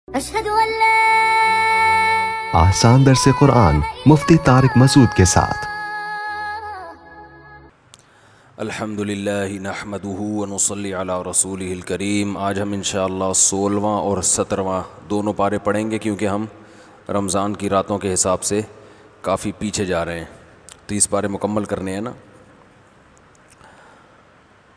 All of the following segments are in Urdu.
اشہد ان لا آسان درس قرآن مفتی طارق مسعود کے ساتھ۔ الحمدللہ نحمدہ ونصلی علی رسولہ الکریم۔ آج ہم انشاءاللہ 16واں اور 17واں دونوں پارے پڑھیں گے، کیونکہ ہم رمضان کی راتوں کے حساب سے کافی پیچھے جا رہے ہیں، 30 پارے مکمل کرنے ہیں نا۔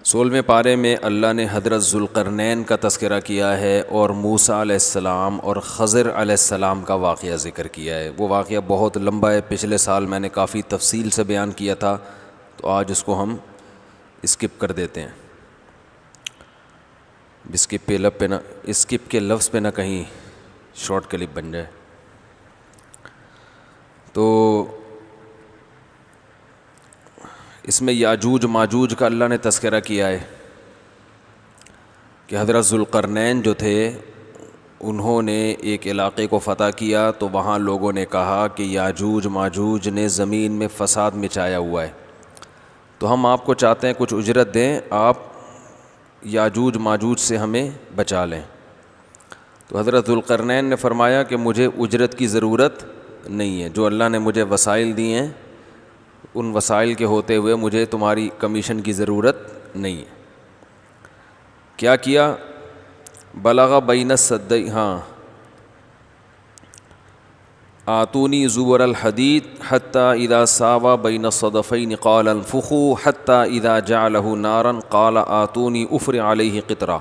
16ویں پارے میں اللہ نے حضرت ذوالقرنین کا تذکرہ کیا ہے اور موسیٰ علیہ السلام اور خضر علیہ السلام کا واقعہ ذکر کیا ہے۔ وہ واقعہ بہت لمبا ہے، پچھلے سال میں نے کافی تفصیل سے بیان کیا تھا، تو آج اس کو ہم اسکپ کر دیتے ہیں۔ اسکپ کے لفظ پہ نہ کہیں شارٹ کلپ بن جائے۔ تو اس میں یاجوج ماجوج کا اللہ نے تذکرہ کیا ہے کہ حضرت ذوالقرنین جو تھے انہوں نے ایک علاقے کو فتح کیا، تو وہاں لوگوں نے کہا کہ یاجوج ماجوج نے زمین میں فساد مچایا ہوا ہے، تو ہم آپ کو چاہتے ہیں کچھ اجرت دیں، آپ یاجوج ماجوج سے ہمیں بچا لیں۔ تو حضرت ذوالقرنین نے فرمایا کہ مجھے اجرت کی ضرورت نہیں ہے، جو اللہ نے مجھے وسائل دی ہیں ان وسائل کے ہوتے ہوئے مجھے تمہاری کمیشن کی ضرورت نہیں ہے۔ کیا کیا؟ بلغ بین السدین، آتونی زبر الحدید حتی اذا ساوا بین الصدفین قال انفخوا حتی اذا جعلہ نارا قال آتونی افرغ علیہ قطرہ۔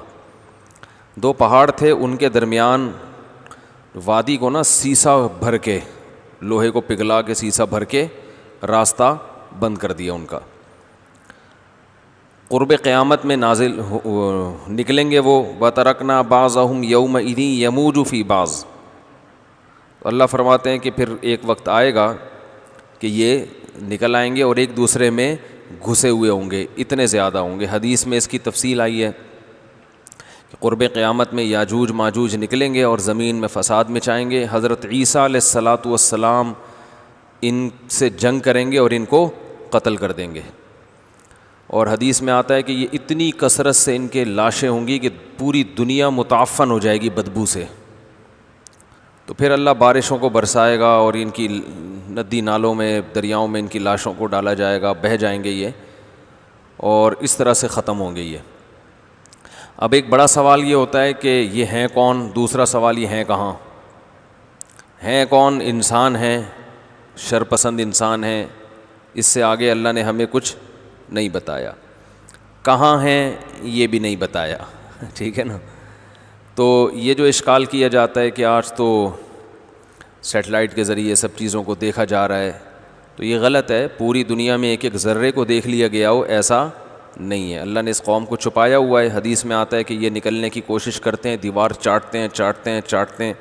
دو پہاڑ تھے، ان کے درمیان وادی کو نا سیسا بھر کے، لوہے کو پگھلا کے سیسا بھر کے راستہ بند کر دیا ان کا۔ قرب قیامت میں نازل نکلیں گے وہ، وَتَرَكْنَا بَعْضَهُمْ يَوْمَئِذٍ يَمُوجُ فِي بَعْضٍ۔ تو اللہ فرماتے ہیں کہ پھر ایک وقت آئے گا کہ یہ نکل آئیں گے اور ایک دوسرے میں گھسے ہوئے ہوں گے، اتنے زیادہ ہوں گے۔ حدیث میں اس کی تفصیل آئی ہے کہ قرب قیامت میں یاجوج ماجوج نکلیں گے اور زمین میں فساد مچائیں گے۔ حضرت عیسیٰ علیہ السلام ان سے جنگ کریں گے اور ان کو قتل کر دیں گے، اور حدیث میں آتا ہے کہ یہ اتنی کثرت سے ان کے لاشیں ہوں گی کہ پوری دنیا متعفن ہو جائے گی بدبو سے۔ تو پھر اللہ بارشوں کو برسائے گا اور ان کی ندی نالوں میں، دریاؤں میں ان کی لاشوں کو ڈالا جائے گا، بہہ جائیں گے یہ، اور اس طرح سے ختم ہوں گے یہ۔ اب ایک بڑا سوال یہ ہوتا ہے کہ یہ ہیں کون؟ دوسرا سوال یہ ہیں کہاں؟ ہیں کون؟ انسان ہیں، شرپسند انسان ہیں، اس سے آگے اللہ نے ہمیں کچھ نہیں بتایا۔ کہاں ہیں یہ بھی نہیں بتایا، ٹھیک ہے نا۔ تو یہ جو اشکال کیا جاتا ہے کہ آج تو سیٹلائٹ کے ذریعے سب چیزوں کو دیکھا جا رہا ہے، تو یہ غلط ہے۔ پوری دنیا میں ایک ایک ذرے کو دیکھ لیا گیا ہو، ایسا نہیں ہے۔ اللہ نے اس قوم کو چھپایا ہوا ہے۔ حدیث میں آتا ہے کہ یہ نکلنے کی کوشش کرتے ہیں، دیوار چاٹتے ہیں،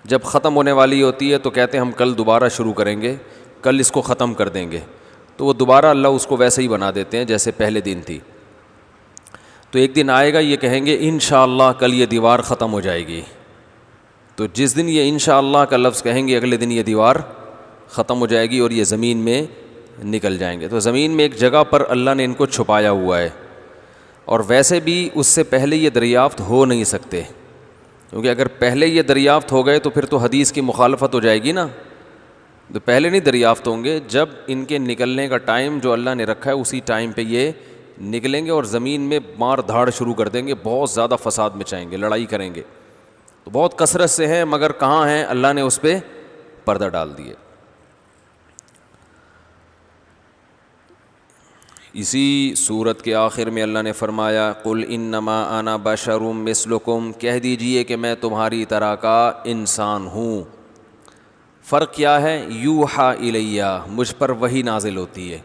جب ختم ہونے والی ہوتی ہے تو کہتے ہیں ہم کل دوبارہ شروع کریں گے، کل اس کو ختم کر دیں گے، تو وہ دوبارہ اللہ اس کو ویسے ہی بنا دیتے ہیں جیسے پہلے دن تھی۔ تو ایک دن آئے گا یہ کہیں گے انشاءاللہ کل یہ دیوار ختم ہو جائے گی، تو جس دن یہ انشاءاللہ کا لفظ کہیں گے اگلے دن یہ دیوار ختم ہو جائے گی اور یہ زمین میں نکل جائیں گے۔ تو زمین میں ایک جگہ پر اللہ نے ان کو چھپایا ہوا ہے، اور ویسے بھی اس سے پہلے یہ دریافت ہو نہیں سکتے، کیونکہ اگر پہلے یہ دریافت ہو گئے تو پھر تو حدیث کی مخالفت ہو جائے گی نا۔ تو پہلے نہیں دریافت ہوں گے، جب ان کے نکلنے کا ٹائم جو اللہ نے رکھا ہے اسی ٹائم پہ یہ نکلیں گے اور زمین میں مار دھاڑ شروع کر دیں گے، بہت زیادہ فساد مچائیں گے، لڑائی کریں گے۔ تو بہت کثرت سے ہیں، مگر کہاں ہیں؟ اللہ نے اس پہ پردہ ڈال دیے۔ اسی صورت کے آخر میں اللہ نے فرمایا قل انما انا بشر مثلکم، کہہ دیجئے کہ میں تمہاری طرح کا انسان ہوں۔ فرق کیا ہے؟ یوحا الیہ، مجھ پر وحی نازل ہوتی ہے۔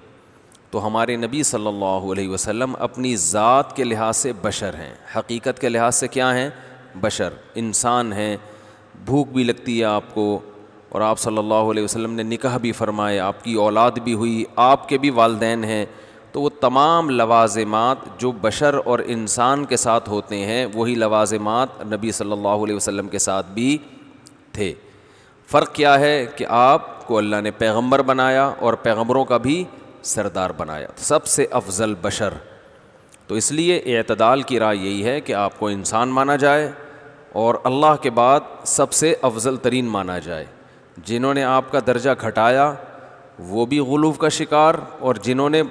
تو ہمارے نبی صلی اللہ علیہ وسلم اپنی ذات کے لحاظ سے بشر ہیں، حقیقت کے لحاظ سے کیا ہیں؟ بشر، انسان ہیں۔ بھوک بھی لگتی ہے آپ کو، اور آپ صلی اللہ علیہ وسلم نے نکاح بھی فرمائے، آپ کی اولاد بھی ہوئی، آپ کے بھی والدین ہیں، تو وہ تمام لوازمات جو بشر اور انسان کے ساتھ ہوتے ہیں وہی لوازمات نبی صلی اللہ علیہ وسلم کے ساتھ بھی تھے۔ فرق کیا ہے کہ آپ کو اللہ نے پیغمبر بنایا اور پیغمبروں کا بھی سردار بنایا، سب سے افضل بشر۔ تو اس لیے اعتدال کی رائے یہی ہے کہ آپ کو انسان مانا جائے اور اللہ کے بعد سب سے افضل ترین مانا جائے. جنہوں نے آپ کا درجہ گھٹایا وہ بھی غلو کا شکار، اور جنہوں نے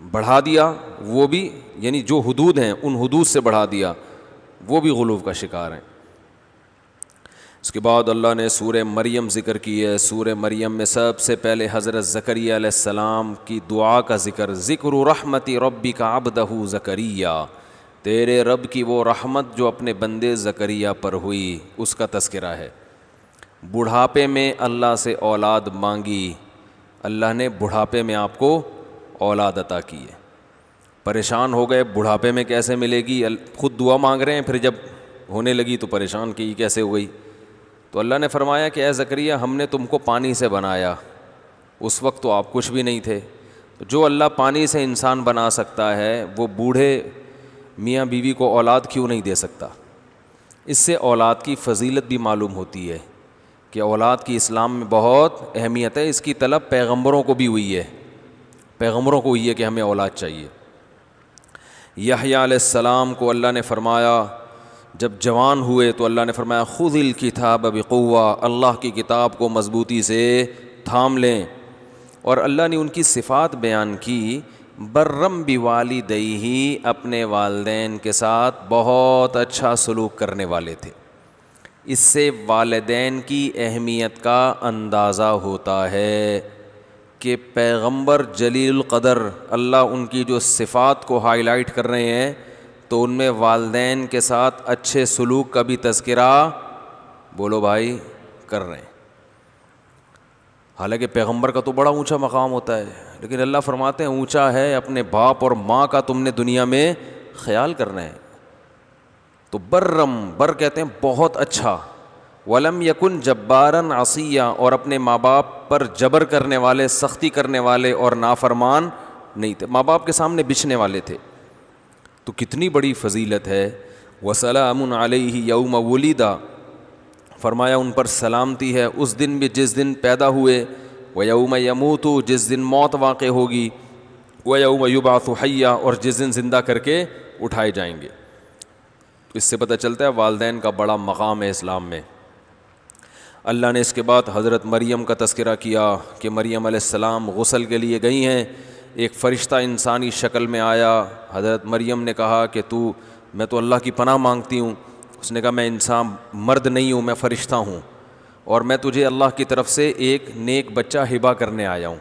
بڑھا دیا وہ بھی، یعنی جو حدود ہیں ان حدود سے بڑھا دیا وہ بھی غلو کا شکار ہیں. اس کے بعد اللہ نے سورہ مریم ذکر کی ہے. سورہ مریم میں سب سے پہلے حضرت زکریا علیہ السلام کی دعا کا ذکر رحمت ربک عبدہ زکریا، تیرے رب کی وہ رحمت جو اپنے بندے زکریا پر ہوئی، اس کا تذکرہ ہے. بڑھاپے میں اللہ سے اولاد مانگی، اللہ نے بڑھاپے میں آپ کو اولاد عطا کی ہے. پریشان ہو گئے بڑھاپے میں کیسے ملے گی، خود دعا مانگ رہے ہیں، پھر جب ہونے لگی تو پریشان کی کیسے ہو گئی. تو اللہ نے فرمایا کہ اے زکریا ہم نے تم کو پانی سے بنایا، اس وقت تو آپ کچھ بھی نہیں تھے. جو اللہ پانی سے انسان بنا سکتا ہے وہ بوڑھے میاں بیوی کو اولاد کیوں نہیں دے سکتا. اس سے اولاد کی فضیلت بھی معلوم ہوتی ہے کہ اولاد کی اسلام میں بہت اہمیت ہے. اس کی طلب پیغمبروں کو بھی ہوئی ہے، پیغمبروں کو ہوئی ہے کہ ہمیں اولاد چاہیے. یحییٰ علیہ السلام کو اللہ نے فرمایا جب جوان ہوئے تو اللہ نے فرمایا خذ الکتاب بقوہ، اللہ کی کتاب کو مضبوطی سے تھام لیں. اور اللہ نے ان کی صفات بیان کی، برم بوالدیہ، اپنے والدین کے ساتھ بہت اچھا سلوک کرنے والے تھے. اس سے والدین کی اہمیت کا اندازہ ہوتا ہے کہ پیغمبر جلیل القدر اللہ ان کی جو صفات کو ہائی لائٹ کر رہے ہیں تو ان میں والدین کے ساتھ اچھے سلوک کا بھی تذکرہ بولو بھائی کر رہے ہیں. حالانکہ پیغمبر کا تو بڑا اونچا مقام ہوتا ہے، لیکن اللہ فرماتے ہیں اونچا ہے اپنے باپ اور ماں کا تم نے دنیا میں خیال کرنا ہے. تو بر کہتے ہیں بہت اچھا. ولم یکن جبارن عصیا، اور اپنے ماں باپ پر جبر کرنے والے، سختی کرنے والے اور نافرمان نہیں تھے، ماں باپ کے سامنے بچھنے والے تھے. تو کتنی بڑی فضیلت ہے. وسلام علیہ یوم ولد، فرمایا ان پر سلامتی ہے اس دن بھی جس دن پیدا ہوئے. ویوم یموت، جس دن موت واقع ہوگی. ویوم یبعث حیا، اور جس دن زندہ کر کے اٹھائے جائیں گے. تو اس سے پتہ چلتا ہے والدین کا بڑا مقام ہے اسلام میں. اللہ نے اس کے بعد حضرت مریم کا تذکرہ کیا کہ مریم علیہ السلام غسل کے لیے گئی ہیں. ایک فرشتہ انسانی شکل میں آیا. حضرت مریم نے کہا کہ میں تو اللہ کی پناہ مانگتی ہوں. اس نے کہا میں انسان مرد نہیں ہوں، میں فرشتہ ہوں، اور میں تجھے اللہ کی طرف سے ایک نیک بچہ ہبہ کرنے آیا ہوں.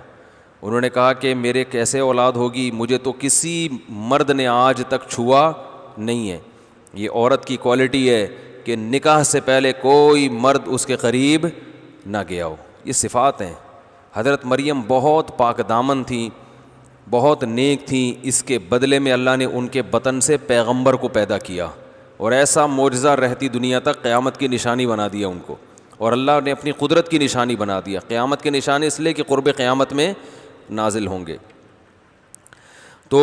انہوں نے کہا کہ میرے کیسے اولاد ہوگی، مجھے تو کسی مرد نے آج تک چھوا نہیں ہے. یہ عورت کی کوالٹی ہے کہ نکاح سے پہلے کوئی مرد اس کے قریب نہ گیا ہو. یہ صفات ہیں. حضرت مریم بہت پاک دامن تھیں، بہت نیک تھیں. اس کے بدلے میں اللہ نے ان کے بطن سے پیغمبر کو پیدا کیا، اور ایسا معجزہ رہتی دنیا تک قیامت کی نشانی بنا دیا ان کو. اور اللہ نے اپنی قدرت کی نشانی بنا دیا. قیامت کے نشانے اس لیے کہ قرب قیامت میں نازل ہوں گے. تو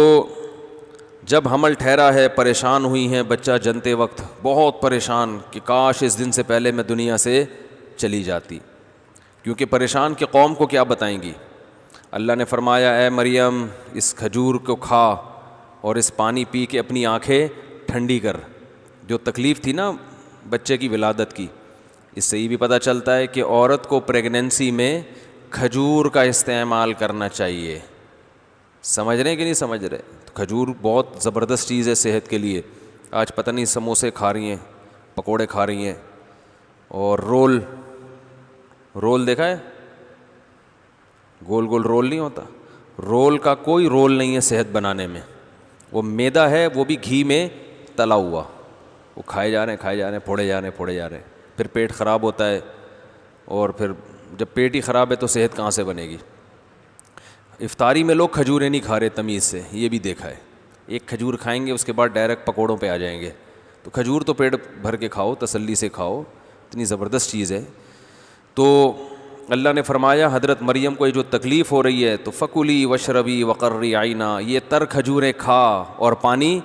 جب حمل ٹھہرا ہے پریشان ہوئی ہیں بچہ جنتے وقت، بہت پریشان کہ کاش اس دن سے پہلے میں دنیا سے چلی جاتی. کیونکہ پریشان کہ قوم کو کیا بتائیں گی. اللہ نے فرمایا اے مریم اس کھجور کو کھا اور اس پانی پی کے اپنی آنکھیں ٹھنڈی کر. جو تکلیف تھی نا بچے کی ولادت کی، اس سے یہ بھی پتہ چلتا ہے کہ عورت کو پریگننسی میں کھجور کا استعمال کرنا چاہیے. سمجھ رہے ہیں کہ نہیں سمجھ رہے؟ تو کھجور بہت زبردست چیز ہے صحت کے لیے. آج پتہ نہیں سموسے کھا رہی ہیں، پکوڑے کھا رہی ہیں، اور رول دیکھا ہے؟ گول گول رول نہیں ہوتا، رول کا کوئی رول نہیں ہے صحت بنانے میں. وہ میدا ہے، وہ بھی گھی میں تلا ہوا. وہ کھائے جا رہے ہیں، پھوڑے جا رہے ہیں، پھر پیٹ خراب ہوتا ہے. اور پھر جب پیٹ ہی خراب ہے تو صحت کہاں سے بنے گی. افطاری میں لوگ کھجوریں نہیں کھا رہے تمیز سے، یہ بھی دیکھا ہے. ایک کھجور کھائیں گے اس کے بعد ڈائریکٹ پکوڑوں پہ آ جائیں گے. تو کھجور تو پیٹ بھر کے کھاؤ، تسلی سے کھاؤ، اتنی زبردست چیز ہے. تو اللہ نے فرمایا حضرت مریم کو یہ جو تکلیف ہو رہی ہے تو فکلی وشربی وقرری عینا، یہ تر کھجوریں کھا اور پانی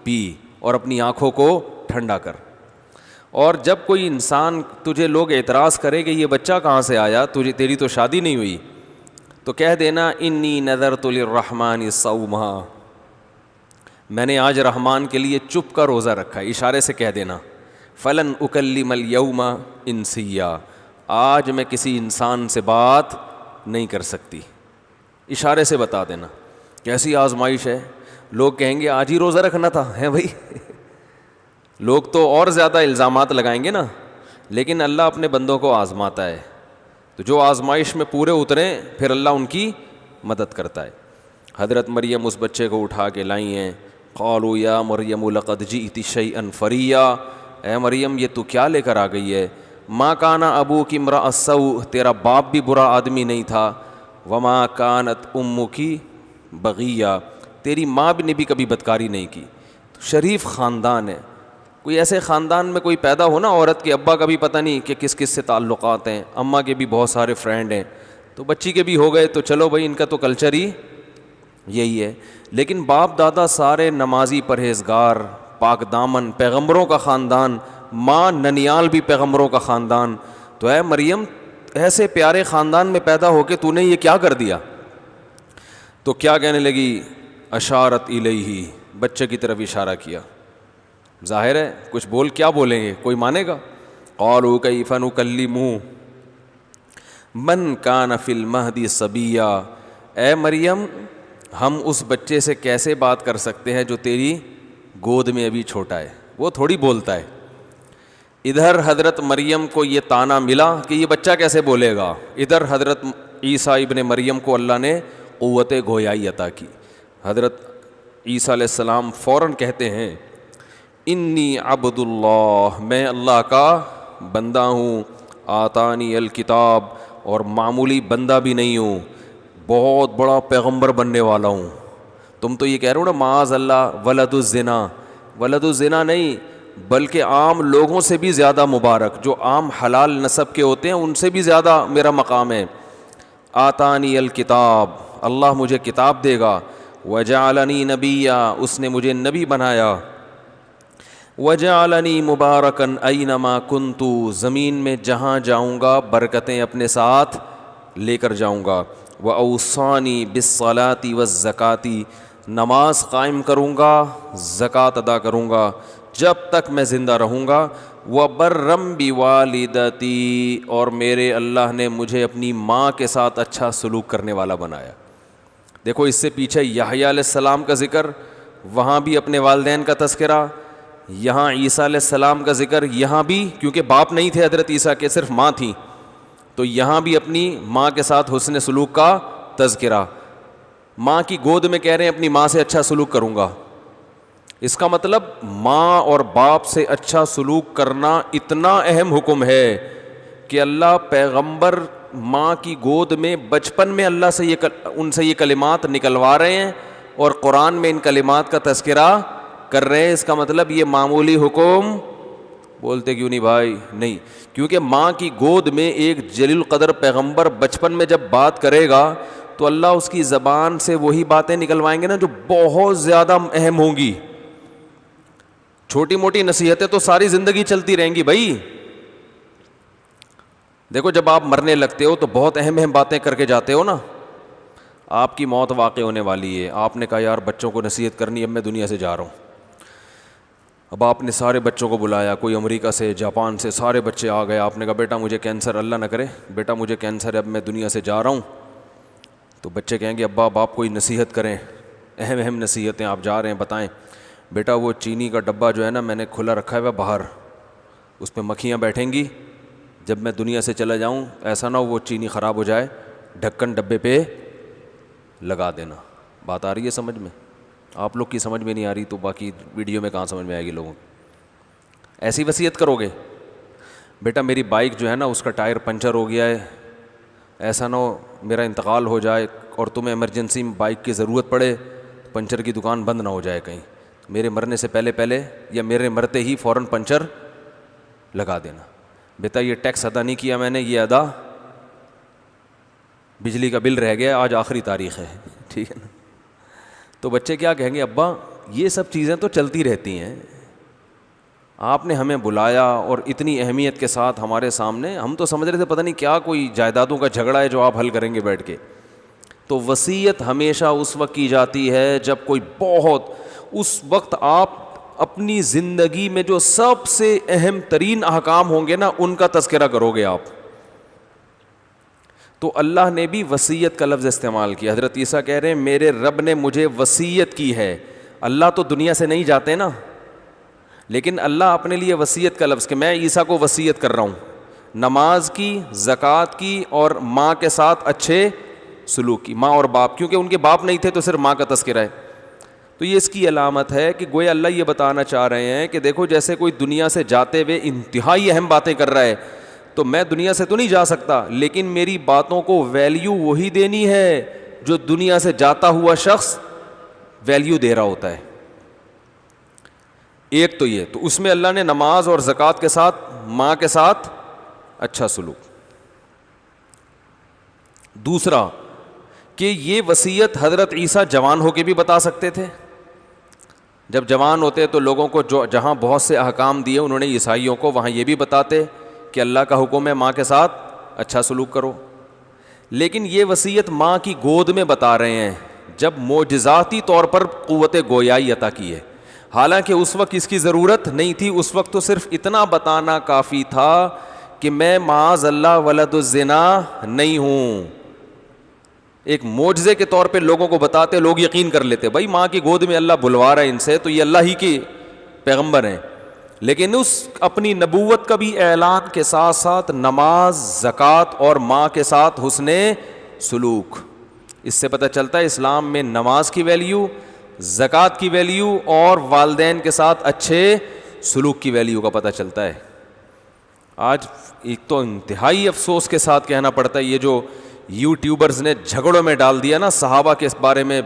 پی اور اپنی آنکھوں کو ٹھنڈا کر. اور جب کوئی انسان تجھے لوگ اعتراض کرے کہ یہ بچہ کہاں سے آیا، تیری تو شادی نہیں ہوئی، تو کہہ دینا انی نذرت للرحمن صوما، میں نے آج رحمان کے لیے چپ کا روزہ رکھا ہے. اشارے سے کہہ دینا فلن اکلم الیوم انسیا، آج میں کسی انسان سے بات نہیں کر سکتی. اشارے سے بتا دینا. کیسی آزمائش ہے. لوگ کہیں گے آج ہی روزہ رکھنا تھا ہے بھائی. لوگ تو اور زیادہ الزامات لگائیں گے نا، لیکن اللہ اپنے بندوں کو آزماتا ہے. تو جو آزمائش میں پورے اتریں پھر اللہ ان کی مدد کرتا ہے. حضرت مریم اس بچے کو اٹھا کے لائی ہیں. قالوا یا مریم لقد جئت شیئا فریا، اے مریم یہ تو کیا لے کر آ گئی ہے. ما کان ابوک امرأ السوء، تیرا باپ بھی برا آدمی نہیں تھا. وما کانت امک بغیہ، تیری ماں نے بھی کبھی بدکاری نہیں کی. شریف خاندان ہے. کوئی ایسے خاندان میں کوئی پیدا ہو نا عورت کے ابا کا بھی پتہ نہیں کہ کس کس سے تعلقات ہیں، اماں کے بھی بہت سارے فرینڈ ہیں، تو بچی کے بھی ہو گئے تو چلو بھائی ان کا تو کلچر ہی یہی ہے. لیکن باپ دادا سارے نمازی پرہیزگار پاک دامن پیغمبروں کا خاندان، ماں ننیال بھی پیغمبروں کا خاندان. تو اے مریم ایسے پیارے خاندان میں پیدا ہو کے تو نے یہ کیا کر دیا. تو کیا کہنے لگی، اشارت الیہ، بچے کی طرف اشارہ کیا. ظاہر ہے کچھ کیا بولیں گے، کوئی مانے گا. قالوا کیف نکلم من کان فی المہد صبیا، اے مریم ہم اس بچے سے کیسے بات کر سکتے ہیں جو تیری گود میں ابھی چھوٹا ہے، وہ تھوڑی بولتا ہے. ادھر حضرت مریم کو یہ طعنہ ملا کہ یہ بچہ کیسے بولے گا، ادھر حضرت عیسیٰ ابن مریم کو اللہ نے قوت گویائی عطا کی. حضرت عیسیٰ علیہ السلام فوراً کہتے ہیں انی عبد اللہ، میں اللہ کا بندہ ہوں. آتانی الکتاب، اور معمولی بندہ بھی نہیں ہوں، بہت بڑا پیغمبر بننے والا ہوں. تم تو یہ کہہ رہے ہو نا معاذ اللہ ولد الزنا، ولد الزنا نہیں بلکہ عام لوگوں سے بھی زیادہ مبارک، جو عام حلال نسب کے ہوتے ہیں ان سے بھی زیادہ میرا مقام ہے. آتانی الکتاب، اللہ مجھے کتاب دے گا. وجعلنی نبیا، اس نے مجھے نبی بنایا. وجعلنی مبارکا اینما کنت، زمین میں جہاں جاؤں گا برکتیں اپنے ساتھ لے کر جاؤں گا. واوصانی بالصلاۃ والزکاۃ، نماز قائم کروں گا، زکوٰۃ ادا کروں گا جب تک میں زندہ رہوں گا. وبرم بوالدتی، اور میرے اللہ نے مجھے اپنی ماں کے ساتھ اچھا سلوک کرنے والا بنایا. دیکھو اس سے پیچھے یحییٰ علیہ السلام کا ذکر، وہاں بھی اپنے والدین کا تذکرہ، یہاں عیسیٰ علیہ السلام کا ذکر، یہاں بھی کیونکہ باپ نہیں تھے حضرت عیسیٰ کے، صرف ماں تھیں، تو یہاں بھی اپنی ماں کے ساتھ حسن سلوک کا تذکرہ. ماں کی گود میں کہہ رہے ہیں اپنی ماں سے اچھا سلوک کروں گا. اس کا مطلب ماں اور باپ سے اچھا سلوک کرنا اتنا اہم حکم ہے کہ اللہ پیغمبر ماں کی گود میں بچپن میں اللہ سے ان سے یہ کلمات نکلوا رہے ہیں اور قرآن میں ان کلمات کا تذکرہ کر رہے ہیں. اس کا مطلب یہ معمولی حکم، بولتے کیوں نہیں بھائی، نہیں، کیونکہ ماں کی گود میں ایک جلیل القدر پیغمبر بچپن میں جب بات کرے گا تو اللہ اس کی زبان سے وہی باتیں نکلوائیں گے نا جو بہت زیادہ اہم ہوں گی. چھوٹی موٹی نصیحتیں تو ساری زندگی چلتی رہیں گی بھائی. دیکھو جب آپ مرنے لگتے ہو تو بہت اہم اہم باتیں کر کے جاتے ہو نا. آپ کی موت واقع ہونے والی ہے، آپ نے کہا یار بچوں کو نصیحت کرنی، اب میں دنیا سے جا رہا ہوں. اب آپ نے سارے بچوں کو بلایا، کوئی امریکہ سے، جاپان سے، سارے بچے آ گئے. آپ نے کہا بیٹا مجھے کینسر، اللہ نہ کرے بیٹا مجھے کینسر ہے، اب میں دنیا سے جا رہا ہوں. تو بچے کہیں گے ابا آپ کوئی نصیحت کریں، اہم اہم نصیحتیں آپ جا رہے ہیں بتائیں. بیٹا وہ چینی کا ڈبہ جو ہے نا میں نے کھلا رکھا ہے باہر، اس پہ مکھیاں بیٹھیں گی، جب میں دنیا سے چلا جاؤں ایسا نہ ہو وہ چینی خراب ہو جائے، ڈھکن ڈبے پہ لگا دینا. بات آ رہی ہے سمجھ میں؟ آپ لوگ کی سمجھ میں نہیں آ رہی تو باقی ویڈیو میں کہاں سمجھ میں آئے گی لوگوں کی. ایسی وصیت کرو گے. بیٹا میری بائک جو ہے نا اس کا ٹائر پنچر ہو گیا ہے، ایسا نہ ہو میرا انتقال ہو جائے اور تمہیں ایمرجنسی میں بائک کی ضرورت پڑے، پنچر کی دکان بند نہ ہو جائے کہیں، میرے مرنے سے پہلے یا میرے مرتے ہی فوراً پنچر لگا دینا. بیٹا یہ ٹیکس ادا نہیں کیا میں نے، یہ ادا، بجلی کا بل رہ گیا، آج آخری تاریخ ہے، ٹھیک ہے نا. تو بچے کیا کہیں گے ابا یہ سب چیزیں تو چلتی رہتی ہیں، آپ نے ہمیں بلایا اور اتنی اہمیت کے ساتھ ہمارے سامنے، ہم تو سمجھ رہے تھے پتہ نہیں کیا کوئی جائیدادوں کا جھگڑا ہے جو آپ حل کریں گے بیٹھ کے. تو وصیت ہمیشہ اس وقت کی جاتی ہے جب کوئی بہت، اس وقت آپ اپنی زندگی میں جو سب سے اہم ترین احکام ہوں گے نا ان کا تذکرہ کرو گے آپ. تو اللہ نے بھی وصیت کا لفظ استعمال کیا. حضرت عیسیٰ کہہ رہے ہیں میرے رب نے مجھے وصیت کی ہے. اللہ تو دنیا سے نہیں جاتے نا, لیکن اللہ اپنے لیے وصیت کا لفظ کہ میں عیسیٰ کو وصیت کر رہا ہوں نماز کی, زکوٰۃ کی اور ماں کے ساتھ اچھے سلوک کی. ماں اور باپ, کیونکہ ان کے باپ نہیں تھے تو صرف ماں کا تذکرہ ہے. تو یہ اس کی علامت ہے کہ گویا اللہ یہ بتانا چاہ رہے ہیں کہ دیکھو جیسے کوئی دنیا سے جاتے ہوئے انتہائی اہم باتیں کر رہا ہے, تو میں دنیا سے تو نہیں جا سکتا, لیکن میری باتوں کو ویلیو وہی دینی ہے جو دنیا سے جاتا ہوا شخص ویلیو دے رہا ہوتا ہے. ایک تو یہ, تو اس میں اللہ نے نماز اور زکوٰۃ کے ساتھ ماں کے ساتھ اچھا سلوک. دوسرا کہ یہ وصیت حضرت عیسیٰ جوان ہو کے بھی بتا سکتے تھے. جب جوان ہوتے تو لوگوں کو جو جہاں بہت سے احکام دیے انہوں نے عیسائیوں کو, وہاں یہ بھی بتاتے کہ اللہ کا حکم ہے ماں کے ساتھ اچھا سلوک کرو. لیکن یہ وصیت ماں کی گود میں بتا رہے ہیں جب معجزاتی طور پر قوت گویائی عطا کی ہے. حالانکہ اس وقت اس کی ضرورت نہیں تھی, اس وقت تو صرف اتنا بتانا کافی تھا کہ میں معاذ اللہ ولد الزنا نہیں ہوں. ایک معجزے کے طور پہ لوگوں کو بتاتے, لوگ یقین کر لیتے بھائی ماں کی گود میں اللہ بلوا رہا ہے ان سے, تو یہ اللہ ہی کے پیغمبر ہیں. لیکن اس اپنی نبوت کا بھی اعلان کے ساتھ ساتھ نماز, زکوٰۃ اور ماں کے ساتھ حسن سلوک. اس سے پتہ چلتا ہے اسلام میں نماز کی ویلیو, زکوٰۃ کی ویلیو اور والدین کے ساتھ اچھے سلوک کی ویلیو کا پتہ چلتا ہے. آج ایک تو انتہائی افسوس کے ساتھ کہنا پڑتا ہے یہ جو یوٹیوبرز نے جھگڑوں میں ڈال دیا نا صحابہ کے بارے میں,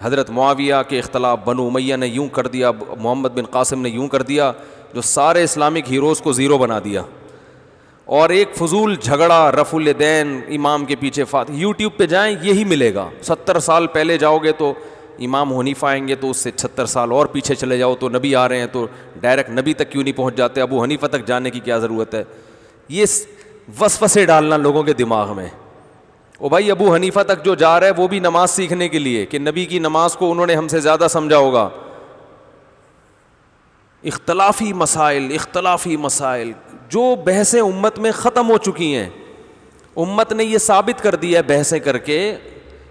حضرت معاویہ کے اختلاف, بنو امیہ نے یوں کر دیا, محمد بن قاسم نے یوں کر دیا, جو سارے اسلامک ہیروز کو زیرو بنا دیا. اور ایک فضول جھگڑا رفع الیدین امام کے پیچھے یوٹیوب پہ جائیں یہی ملے گا. 70 سال پہلے جاؤ گے تو امام حنیفہ آئیں گے, تو اس سے 76 سال اور پیچھے چلے جاؤ تو نبی آ رہے ہیں, تو ڈائریکٹ نبی تک کیوں نہیں پہنچ جاتے, ابو حنیفہ تک جانے کی کیا ضرورت ہے. یہ وسوسے ڈالنا لوگوں کے دماغ میں. او بھائی ابو حنیفہ تک جو جا رہا ہے وہ بھی نماز سیکھنے کے لیے کہ نبی کی نماز کو انہوں نے ہم سے زیادہ سمجھا ہوگا. اختلافی مسائل جو بحثیں امت میں ختم ہو چکی ہیں. امت نے یہ ثابت کر دیا ہے بحثیں کر کے,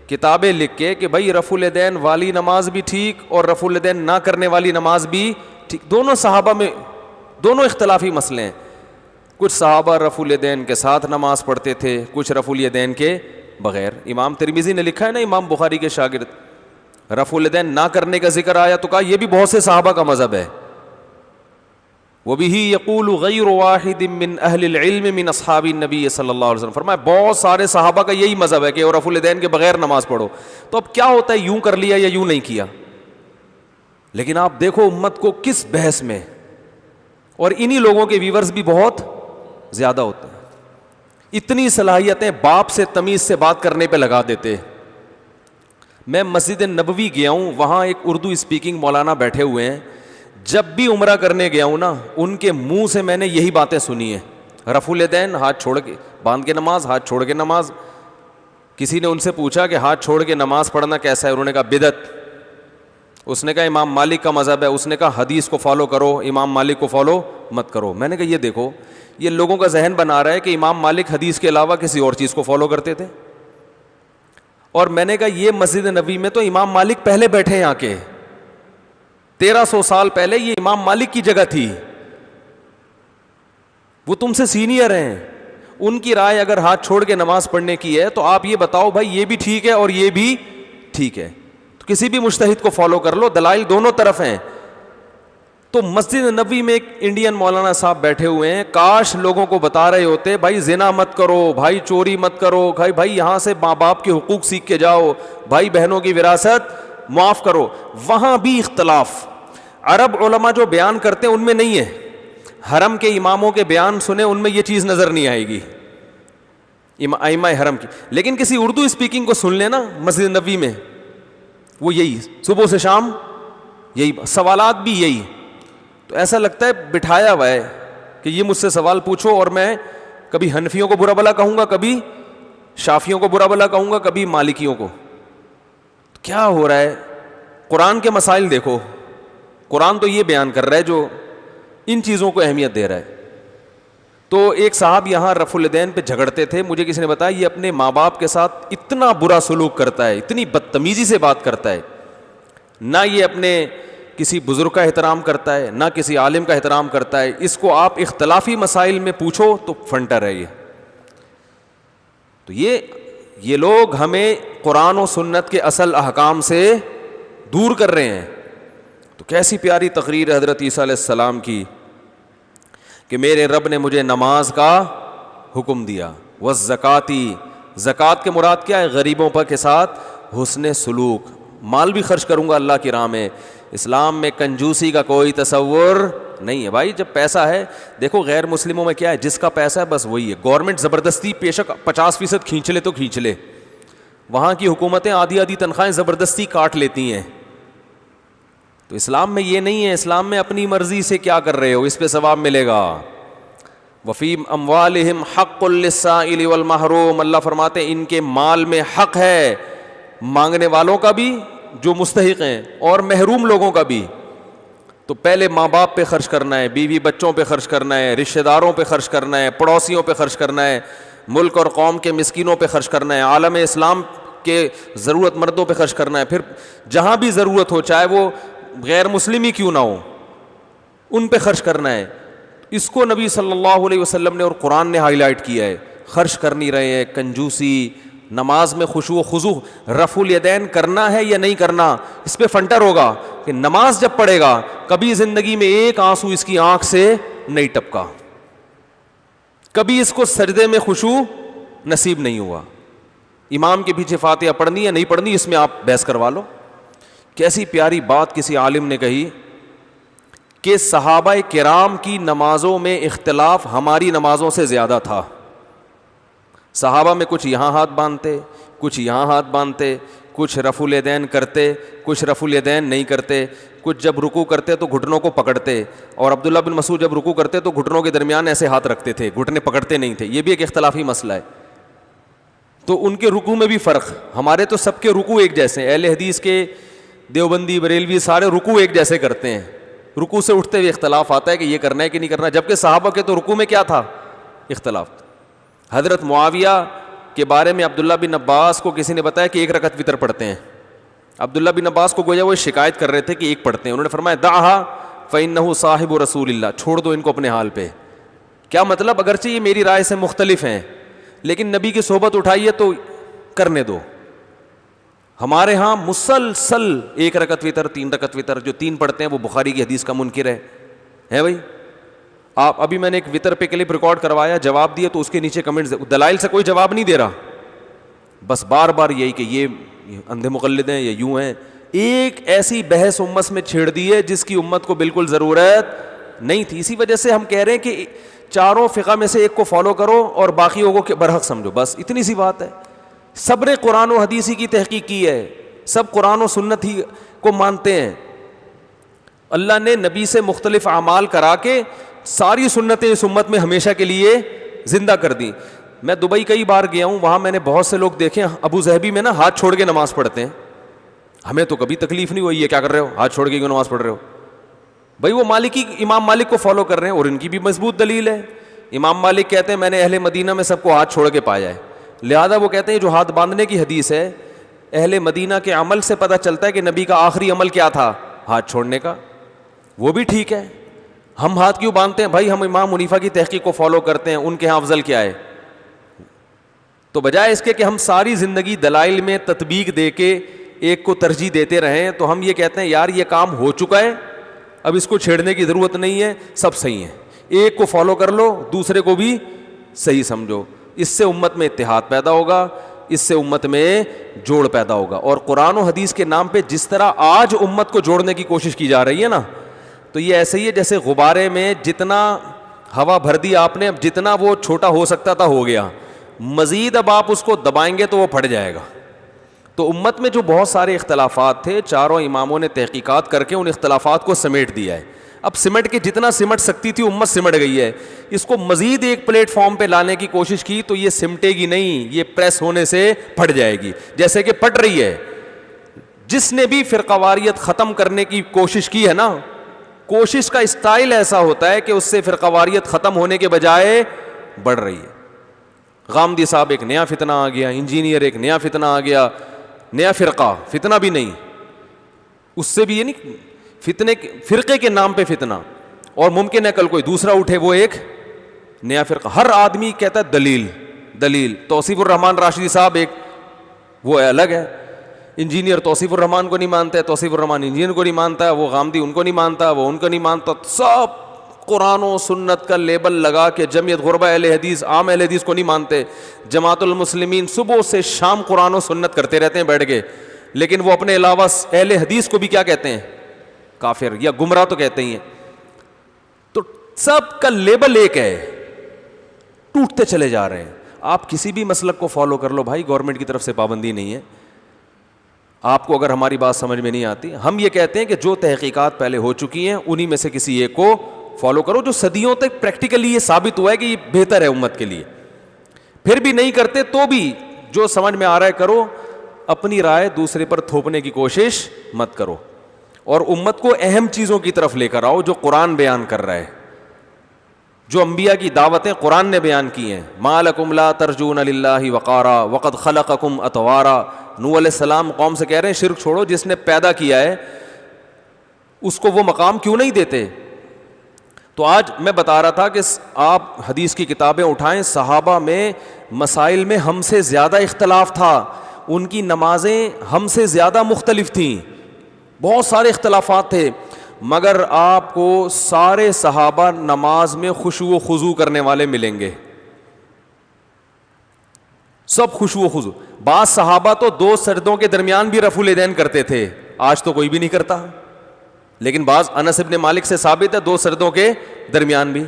کتابیں لکھ کے کہ بھائی رفع الیدین والی نماز بھی ٹھیک اور رفع الیدین نہ کرنے والی نماز بھی ٹھیک. دونوں صحابہ میں دونوں اختلافی مسئلے ہیں. کچھ صحابہ رفع الیدین کے ساتھ نماز پڑھتے تھے, کچھ رفع الیدین کے بغیر. امام ترمذی نے لکھا ہے نا, امام بخاری کے شاگرد, رفع الیدین نہ کرنے کا ذکر آیا تو کہا یہ بھی بہت سے صحابہ کا مذہب ہے. وَبِهِ يَقُولُ غَيْرُ وَاحِدٍ مِّنْ أَهْلِ الْعِلْمِ مِنْ أَصْحَابِ النَّبِيِّ صلی اللہ علیہ وسلم. فرمایا بہت سارے صحابہ کا یہی مذہب ہے کہ رفع الیدین کے بغیر نماز پڑھو. تو اب کیا ہوتا ہے, یوں کر لیا یا یوں نہیں کیا. لیکن آپ دیکھو امت کو کس بحث میں, اور انہی لوگوں کے ویورز بھی بہت زیادہ ہوتے ہیں. اتنی صلاحیتیں باپ سے تمیز سے بات کرنے پہ لگا دیتے. میں مسجد نبوی گیا ہوں, وہاں ایک اردو اسپیکنگ مولانا بیٹھے ہوئے ہیں. جب بھی عمرہ کرنے گیا ہوں نا, ان کے منہ سے میں نے یہی باتیں سنی ہیں. رفع الیدین ہاتھ چھوڑ کے باندھ کے نماز, ہاتھ چھوڑ کے نماز. کسی نے ان سے پوچھا کہ ہاتھ چھوڑ کے نماز پڑھنا کیسا ہے, انہوں نے کہا بدعت. اس نے کہا امام مالک کا مذہب ہے. اس نے کہا حدیث کو فالو کرو, امام مالک کو فالو مت کرو. میں نے کہا یہ دیکھو, یہ لوگوں کا ذہن بنا رہا ہے کہ امام مالک حدیث کے علاوہ کسی اور چیز کو فالو کرتے تھے. اور میں نے کہا یہ مسجد نبوی میں تو امام مالک پہلے بیٹھے ہیں آ کے, 1300 سال پہلے یہ امام مالک کی جگہ تھی. وہ تم سے سینئر ہیں, ان کی رائے اگر ہاتھ چھوڑ کے نماز پڑھنے کی ہے تو آپ یہ بتاؤ بھائی یہ بھی ٹھیک ہے اور یہ بھی ٹھیک ہے, تو کسی بھی مجتہد کو فالو کر لو, دلائل دونوں طرف ہیں. تو مسجد نبوی میں ایک انڈین مولانا صاحب بیٹھے ہوئے ہیں, کاش لوگوں کو بتا رہے ہوتے بھائی زنا مت کرو, بھائی چوری مت کرو, بھائی یہاں سے ماں باپ کے حقوق سیکھ کے جاؤ, بھائی بہنوں کی وراثت معاف کرو. وہاں بھی اختلاف. عرب علماء جو بیان کرتے ہیں ان میں نہیں ہے, حرم کے اماموں کے بیان سنے ان میں یہ چیز نظر نہیں آئے گی, ائمہ حرم کی. لیکن کسی اردو اسپیکنگ کو سن لینا مسجد نبوی میں, وہ یہی صبح سے شام یہی سوالات بھی یہی. تو ایسا لگتا ہے بٹھایا ہوا ہے کہ یہ مجھ سے سوال پوچھو اور میں کبھی حنفیوں کو برا بھلا کہوں گا, کبھی شافیوں کو برا بھلا کہوں گا, کبھی مالکیوں کو. کیا ہو رہا ہے؟ قرآن کے مسائل دیکھو, قرآن تو یہ بیان کر رہا ہے جو ان چیزوں کو اہمیت دے رہا ہے. تو ایک صاحب یہاں رفع الیدین پہ جھگڑتے تھے, مجھے کسی نے بتایا یہ اپنے ماں باپ کے ساتھ اتنا برا سلوک کرتا ہے, اتنی بدتمیزی سے بات کرتا ہے, نہ یہ اپنے کسی بزرگ کا احترام کرتا ہے نہ کسی عالم کا احترام کرتا ہے. اس کو آپ اختلافی مسائل میں پوچھو تو فنٹر ہے یہ. تو یہ لوگ ہمیں قرآن و سنت کے اصل احکام سے دور کر رہے ہیں. تو کیسی پیاری تقریر حضرت عیسیٰ علیہ السلام کی کہ میرے رب نے مجھے نماز کا حکم دیا, والزکاتی, زکوٰۃ کے مراد کیا ہے؟ غریبوں پر کے ساتھ حسن سلوک, مال بھی خرچ کروں گا اللہ کی راہ میں. اسلام میں کنجوسی کا کوئی تصور نہیں ہے بھائی. جب پیسہ ہے, دیکھو غیر مسلموں میں کیا ہے, جس کا پیسہ ہے بس وہی ہے. گورنمنٹ زبردستی بیشک 50% کھینچ لے تو کھینچ لے, وہاں کی حکومتیں آدھی آدھی تنخواہیں زبردستی کاٹ لیتی ہیں. تو اسلام میں یہ نہیں ہے. اسلام میں اپنی مرضی سے کیا کر رہے ہو اس پہ ثواب ملے گا. وفی اموالہم حق للسائل والمحروم, اللہ فرماتے ہیں ان کے مال میں حق ہے, مانگنے والوں کا بھی جو مستحق ہیں اور محروم لوگوں کا بھی. تو پہلے ماں باپ پہ خرچ کرنا ہے, بیوی بچوں پہ خرچ کرنا ہے, رشتہ داروں پہ خرچ کرنا ہے, پڑوسیوں پہ خرچ کرنا ہے, ملک اور قوم کے مسکینوں پہ خرچ کرنا ہے, عالم اسلام کے ضرورت مندوں پہ خرچ کرنا ہے. پھر جہاں بھی ضرورت ہو, چاہے وہ غیر مسلم ہی کیوں نہ ہو, ان پہ خرچ کرنا ہے. اس کو نبی صلی اللہ علیہ وسلم نے اور قرآن نے ہائی لائٹ کیا ہے. خرچ کر نہیں رہے ہیں, کنجوسی, نماز میں خشوع و خضوع, رفع الیدین کرنا ہے یا نہیں کرنا, اس پہ فنٹر ہوگا کہ نماز جب پڑھے گا کبھی زندگی میں ایک آنسو اس کی آنکھ سے نہیں ٹپکا, کبھی اس کو سجدے میں خشوع نصیب نہیں ہوا. امام کے پیچھے فاتحہ پڑھنی ہے نہیں پڑھنی, اس میں آپ بحث کروا لو. کیسی پیاری بات کسی عالم نے کہی کہ صحابہ کرام کی نمازوں میں اختلاف ہماری نمازوں سے زیادہ تھا. صحابہ میں کچھ یہاں ہاتھ باندھتے, کچھ یہاں ہاتھ باندھتے, کچھ رفع الیدین کرتے, کچھ رفع الیدین نہیں کرتے, کچھ جب رکوع کرتے تو گھٹنوں کو پکڑتے, اور عبداللہ بن مسعود جب رکوع کرتے تو گھٹنوں کے درمیان ایسے ہاتھ رکھتے تھے, گھٹنے پکڑتے نہیں تھے. یہ بھی ایک اختلافی مسئلہ ہے. تو ان کے رکوع میں بھی فرق. ہمارے تو سب کے رکوع ایک جیسے ہیں, اہل حدیث کے دیوبندی بریلوی سارے رکوع ایک جیسے کرتے ہیں. رکوع سے اٹھتے ہوئے اختلاف آتا ہے کہ یہ کرنا ہے کہ نہیں کرنا, جبکہ صحابہ کے تو رکوع میں کیا تھا؟ اختلاف. حضرت معاویہ کے بارے میں عبداللہ بن عباس کو کسی نے بتایا کہ 1 رکعت وتر پڑھتے ہیں. عبداللہ بن عباس کو گویا وہ شکایت کر رہے تھے کہ 1 پڑھتے ہیں. انہوں نے فرمایا دعھا فإنہ صاحب رسول اللہ, چھوڑ دو ان کو اپنے حال پہ. کیا مطلب؟ اگرچہ یہ میری رائے سے مختلف ہیں لیکن نبی کی صحبت اٹھائی ہے تو کرنے دو. ہمارے ہاں مسلسل 1 رکعت وتر, 3 رکعت وتر, جو 3 پڑھتے ہیں وہ بخاری کی حدیث کا منکر ہے بھائی. آپ ابھی میں نے ایک وتر پہ کلپ ریکارڈ کروایا, جواب دیا تو اس کے نیچے کمنٹس, دلائل سے کوئی جواب نہیں دے رہا, بس بار بار یہی کہ یہ اندھے مقلد ہیں یا یوں ہیں. ایک ایسی بحث امت میں چھیڑ دی ہے جس کی امت کو بالکل ضرورت نہیں تھی. اسی وجہ سے ہم کہہ رہے ہیں کہ چاروں فقہ میں سے ایک کو فالو کرو اور باقیوں کو برحق سمجھو, بس اتنی سی بات ہے. سب نے قرآن و حدیث ہی کی تحقیق کی ہے, سب قرآن و سنت ہی کو مانتے ہیں. اللہ نے نبی سے مختلف اعمال کرا کے ساری سنتیں اس امت میں ہمیشہ کے لیے زندہ کر دی. میں دبئی کئی بار گیا ہوں, وہاں میں نے بہت سے لوگ دیکھے ابو ظہبی میں نا ہاتھ چھوڑ کے نماز پڑھتے ہیں. ہمیں تو کبھی تکلیف نہیں ہوئی, یہ کیا کر رہے ہو, ہاتھ چھوڑ کے کیوں نماز پڑھ رہے ہو؟ بھائی وہ مالکی, امام مالک کو فالو کر رہے ہیں اور ان کی بھی مضبوط دلیل ہے. امام مالک کہتے ہیں میں نے اہل مدینہ میں سب کو ہاتھ چھوڑ کے پایا ہے, لہذا وہ کہتے ہیں جو ہاتھ باندھنے کی حدیث ہے اہل مدینہ کے عمل سے پتہ چلتا ہے کہ نبی کا آخری عمل کیا تھا, ہاتھ چھوڑنے کا. وہ بھی ٹھیک ہے. ہم ہاتھ کیوں باندھتے ہیں بھائی؟ ہم امام حنیفہ کی تحقیق کو فالو کرتے ہیں, ان کے ہاں افضل کیا ہے؟ تو بجائے اس کے کہ ہم ساری زندگی دلائل میں تطبیق دے کے ایک کو ترجیح دیتے رہیں, تو ہم یہ کہتے ہیں یار یہ کام ہو چکا ہے, اب اس کو چھیڑنے کی ضرورت نہیں ہے, سب صحیح ہیں, ایک کو فالو کر لو, دوسرے کو بھی صحیح سمجھو. اس سے امت میں اتحاد پیدا ہوگا, اس سے امت میں جوڑ پیدا ہوگا. اور قرآن و حدیث کے نام پہ جس طرح آج امت کو جوڑنے کی کوشش کی جا رہی ہے نا, تو یہ ایسے ہی ہے جیسے غبارے میں جتنا ہوا بھر دی آپ نے, اب جتنا وہ چھوٹا ہو سکتا تھا ہو گیا, مزید اب آپ اس کو دبائیں گے تو وہ پھٹ جائے گا. تو امت میں جو بہت سارے اختلافات تھے, چاروں اماموں نے تحقیقات کر کے ان اختلافات کو سمیٹ دیا ہے. اب سمٹ کے جتنا سمٹ سکتی تھی امت سمٹ گئی ہے, اس کو مزید ایک پلیٹ فارم پہ لانے کی کوشش کی تو یہ سمٹے گی نہیں, یہ پریس ہونے سے پھٹ جائے گی جیسے کہ پھٹ رہی ہے. جس نے بھی فرقہ واریت ختم کرنے کی کوشش کی ہے نا, کوشش کا اسٹائل ایسا ہوتا ہے کہ اس سے فرقہ واریت ختم ہونے کے بجائے بڑھ رہی ہے. غامدی صاحب ایک نیا فتنہ آ گیا, انجینئر ایک نیا فتنہ آ گیا, نیا فرقہ, فتنہ بھی نہیں, اس سے بھی یہ نہیں, فرقے کے نام پہ فتنہ, اور ممکن ہے کل کوئی دوسرا اٹھے وہ ایک نیا فرقہ. ہر آدمی کہتا ہے دلیل دلیل. توصیف الرحمان راشدی صاحب ایک وہ الگ ہے, انجینئر توصیف الرحمان کو نہیں مانتا ہے, توصیف الرحمان انجینئر کو نہیں مانتا ہے, وہ غامدی ان کو نہیں مانتا, وہ ان کو نہیں مانتا, سب قرآن و سنت کا لیبل لگا کے جمعیت غربہ اہل حدیث, عام اہل حدیث کو نہیں مانتے. جماعت المسلمین صبح سے شام قرآن و سنت کرتے رہتے ہیں بیٹھ کے, لیکن وہ اپنے علاوہ اہل حدیث کو بھی کیا کہتے ہیں؟ کافر یا گمراہ تو کہتے ہی ہیں. تو سب کا لیبل ایک ہے, ٹوٹتے چلے جا رہے ہیں. آپ کسی بھی مسلک کو فالو کر لو بھائی, گورنمنٹ کی طرف سے پابندی نہیں ہے. آپ کو اگر ہماری بات سمجھ میں نہیں آتی, ہم یہ کہتے ہیں کہ جو تحقیقات پہلے ہو چکی ہیں انہی میں سے کسی ایک کو فالو کرو, جو صدیوں تک پریکٹیکلی یہ ثابت ہوا ہے کہ یہ بہتر ہے امت کے لیے. پھر بھی نہیں کرتے تو بھی جو سمجھ میں آ رہا ہے کرو, اپنی رائے دوسرے پر تھوپنے کی کوشش مت کرو, اور امت کو اہم چیزوں کی طرف لے کر آؤ جو قرآن بیان کر رہا ہے, جو انبیاء کی دعوتیں قرآن نے بیان کی ہیں. ما لکم لا ترجون للہ وقارا وقد خلقکم اطوارا. نوح علیہ السلام قوم سے کہہ رہے ہیں شرک چھوڑو, جس نے پیدا کیا ہے اس کو وہ مقام کیوں نہیں دیتے. تو آج میں بتا رہا تھا کہ آپ حدیث کی کتابیں اٹھائیں, صحابہ میں مسائل میں ہم سے زیادہ اختلاف تھا, ان کی نمازیں ہم سے زیادہ مختلف تھیں, بہت سارے اختلافات تھے, مگر آپ کو سارے صحابہ نماز میں خشوع و خضوع کرنے والے ملیں گے, سب خشوع و خضوع. بعض صحابہ تو 2 سجدوں کے درمیان بھی رفع الیدین کرتے تھے, آج تو کوئی بھی نہیں کرتا, لیکن بعض انس ابن مالک سے ثابت ہے 2 سجدوں کے درمیان بھی.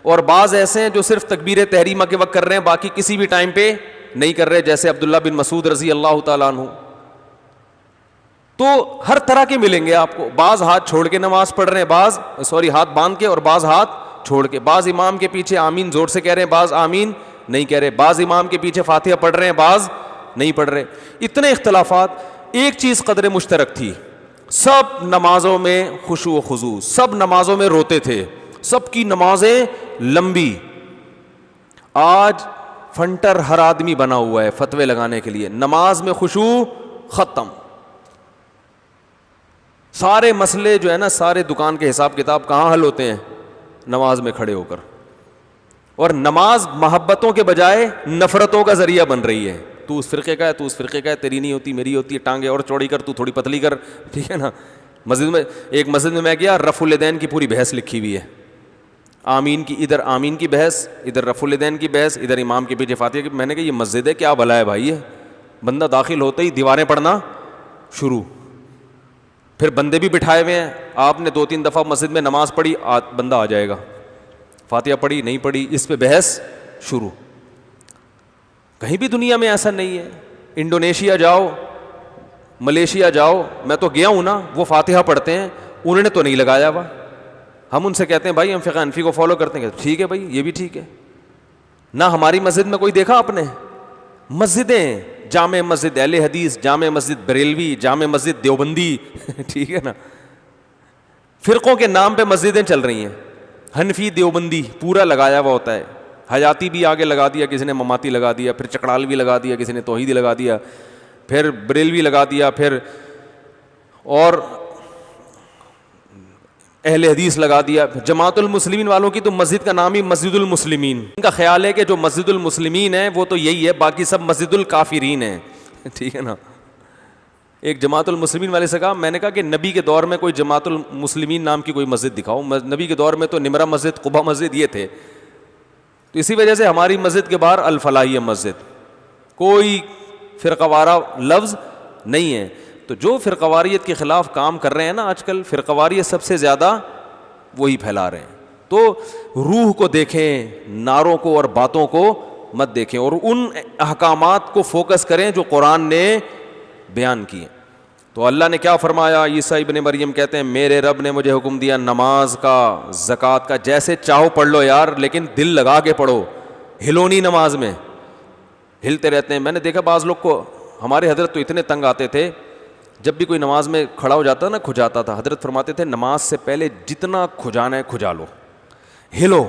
اور بعض ایسے ہیں جو صرف تکبیر تحریمہ کے وقت کر رہے ہیں, باقی کسی بھی ٹائم پہ نہیں کر رہے, جیسے عبداللہ بن مسعود رضی اللہ تعالیٰ عنہ. تو ہر طرح کے ملیں گے آپ کو, بعض ہاتھ چھوڑ کے نماز پڑھ رہے ہیں, بعض ہاتھ باندھ کے, اور بعض ہاتھ چھوڑ کے, بعض امام کے پیچھے آمین زور سے کہہ رہے ہیں, بعض آمین نہیں کہہ رہے, بعض امام کے پیچھے فاتحہ پڑھ رہے ہیں, بعض نہیں پڑھ رہے. اتنے اختلافات, ایک چیز قدر مشترک تھی, سب نمازوں میں خشوع و خضوع, سب نمازوں میں روتے تھے, سب کی نمازیں لمبی. آج فنٹر ہر آدمی بنا ہوا ہے فتوے لگانے کے لیے, نماز میں خشوع ختم. سارے مسئلے جو ہے نا, سارے دکان کے حساب کتاب کہاں حل ہوتے ہیں؟ نماز میں کھڑے ہو کر. اور نماز محبتوں کے بجائے نفرتوں کا ذریعہ بن رہی ہے. تو اس فرقے کا ہے, تو اس فرقے کا ہے, تیری نہیں ہوتی میری ہوتی ہے, ٹانگیں اور چوڑی کر, تو تھوڑی پتلی کر, ٹھیک ہے نا. مسجد میں, ایک مسجد میں گیا, رفع الیدین کی پوری بحث لکھی ہوئی ہے, آمین کی, ادھر آمین کی بحث, ادھر رفع الیدین کی بحث, ادھر امام کے پیچھے فاتحہ کی. میں نے کہا یہ مسجد ہے کیا بھلا ہے بھائی, ہے بندہ داخل ہوتے ہی دیواریں پڑھنا شروع. پھر بندے بھی بٹھائے ہوئے ہیں, آپ نے 2-3 دفعہ مسجد میں نماز پڑھی, بندہ آ جائے گا, فاتحہ پڑھی نہیں پڑھی, اس پہ بحث شروع. کہیں بھی دنیا میں ایسا نہیں ہے. انڈونیشیا جاؤ, ملیشیا جاؤ, میں تو گیا ہوں نا, وہ فاتحہ پڑھتے ہیں, انہوں نے تو نہیں لگایا ہوا. ہم ان سے کہتے ہیں بھائی ہم فقہ حنفی کو فالو کرتے ہیں, ٹھیک ہے بھائی یہ بھی ٹھیک ہے. نہ ہماری مسجد میں کوئی دیکھا آپ نے؟ مسجدیں, جامع مسجد اہل حدیث, جامع مسجد بریلوی, جامع مسجد دیوبندی, ٹھیک ہے نا, فرقوں کے نام پہ مسجدیں چل رہی ہیں. حنفی دیوبندی پورا لگایا ہوا ہوتا ہے, حیاتی بھی آگے لگا دیا, کسی نے مماتی لگا دیا, پھر چکڑال بھی لگا دیا, کسی نے توحیدی لگا دیا, پھر بریلوی لگا دیا, پھر اور اہل حدیث لگا دیا. جماعت المسلمین والوں کی تو مسجد کا نام ہی مسجد المسلمین. ان کا خیال ہے کہ جو مسجد المسلمین ہے وہ تو یہی ہے, باقی سب مسجد الکافرین ہیں, ٹھیک ہے نا. ایک جماعت المسلمین والے سے کہا, میں نے کہا کہ نبی کے دور میں کوئی جماعت المسلمین نام کی کوئی مسجد دکھاؤ. نبی کے دور میں تو نمرہ مسجد, قبا مسجد یہ تھے. تو اسی وجہ سے ہماری مسجد کے باہر الفلاحیہ مسجد, کوئی فرقہ وارہ لفظ نہیں ہے. تو جو فرقہ واریت کے خلاف کام کر رہے ہیں نا آج کل, فرقہ واریت سب سے زیادہ وہی پھیلا رہے ہیں. تو روح کو دیکھیں, نعروں کو اور باتوں کو مت دیکھیں, اور ان احکامات کو فوکس کریں جو قرآن نے بیان کیے. تو اللہ نے کیا فرمایا؟ عیسیٰ ابن مریم کہتے ہیں میرے رب نے مجھے حکم دیا نماز کا, زکوٰۃ کا, جیسے چاہو پڑھ لو یار, لیکن دل لگا کے پڑھو, ہلو نہیں نماز میں. ہلتے رہتے ہیں. میں نے دیکھا بعض لوگ کو, ہمارے حضرت تو اتنے تنگ آتے تھے جب بھی کوئی نماز میں کھڑا ہو جاتا نا کھجاتا تھا, حضرت فرماتے تھے نماز سے پہلے جتنا کھجانا ہے کھجا لو, ہلو,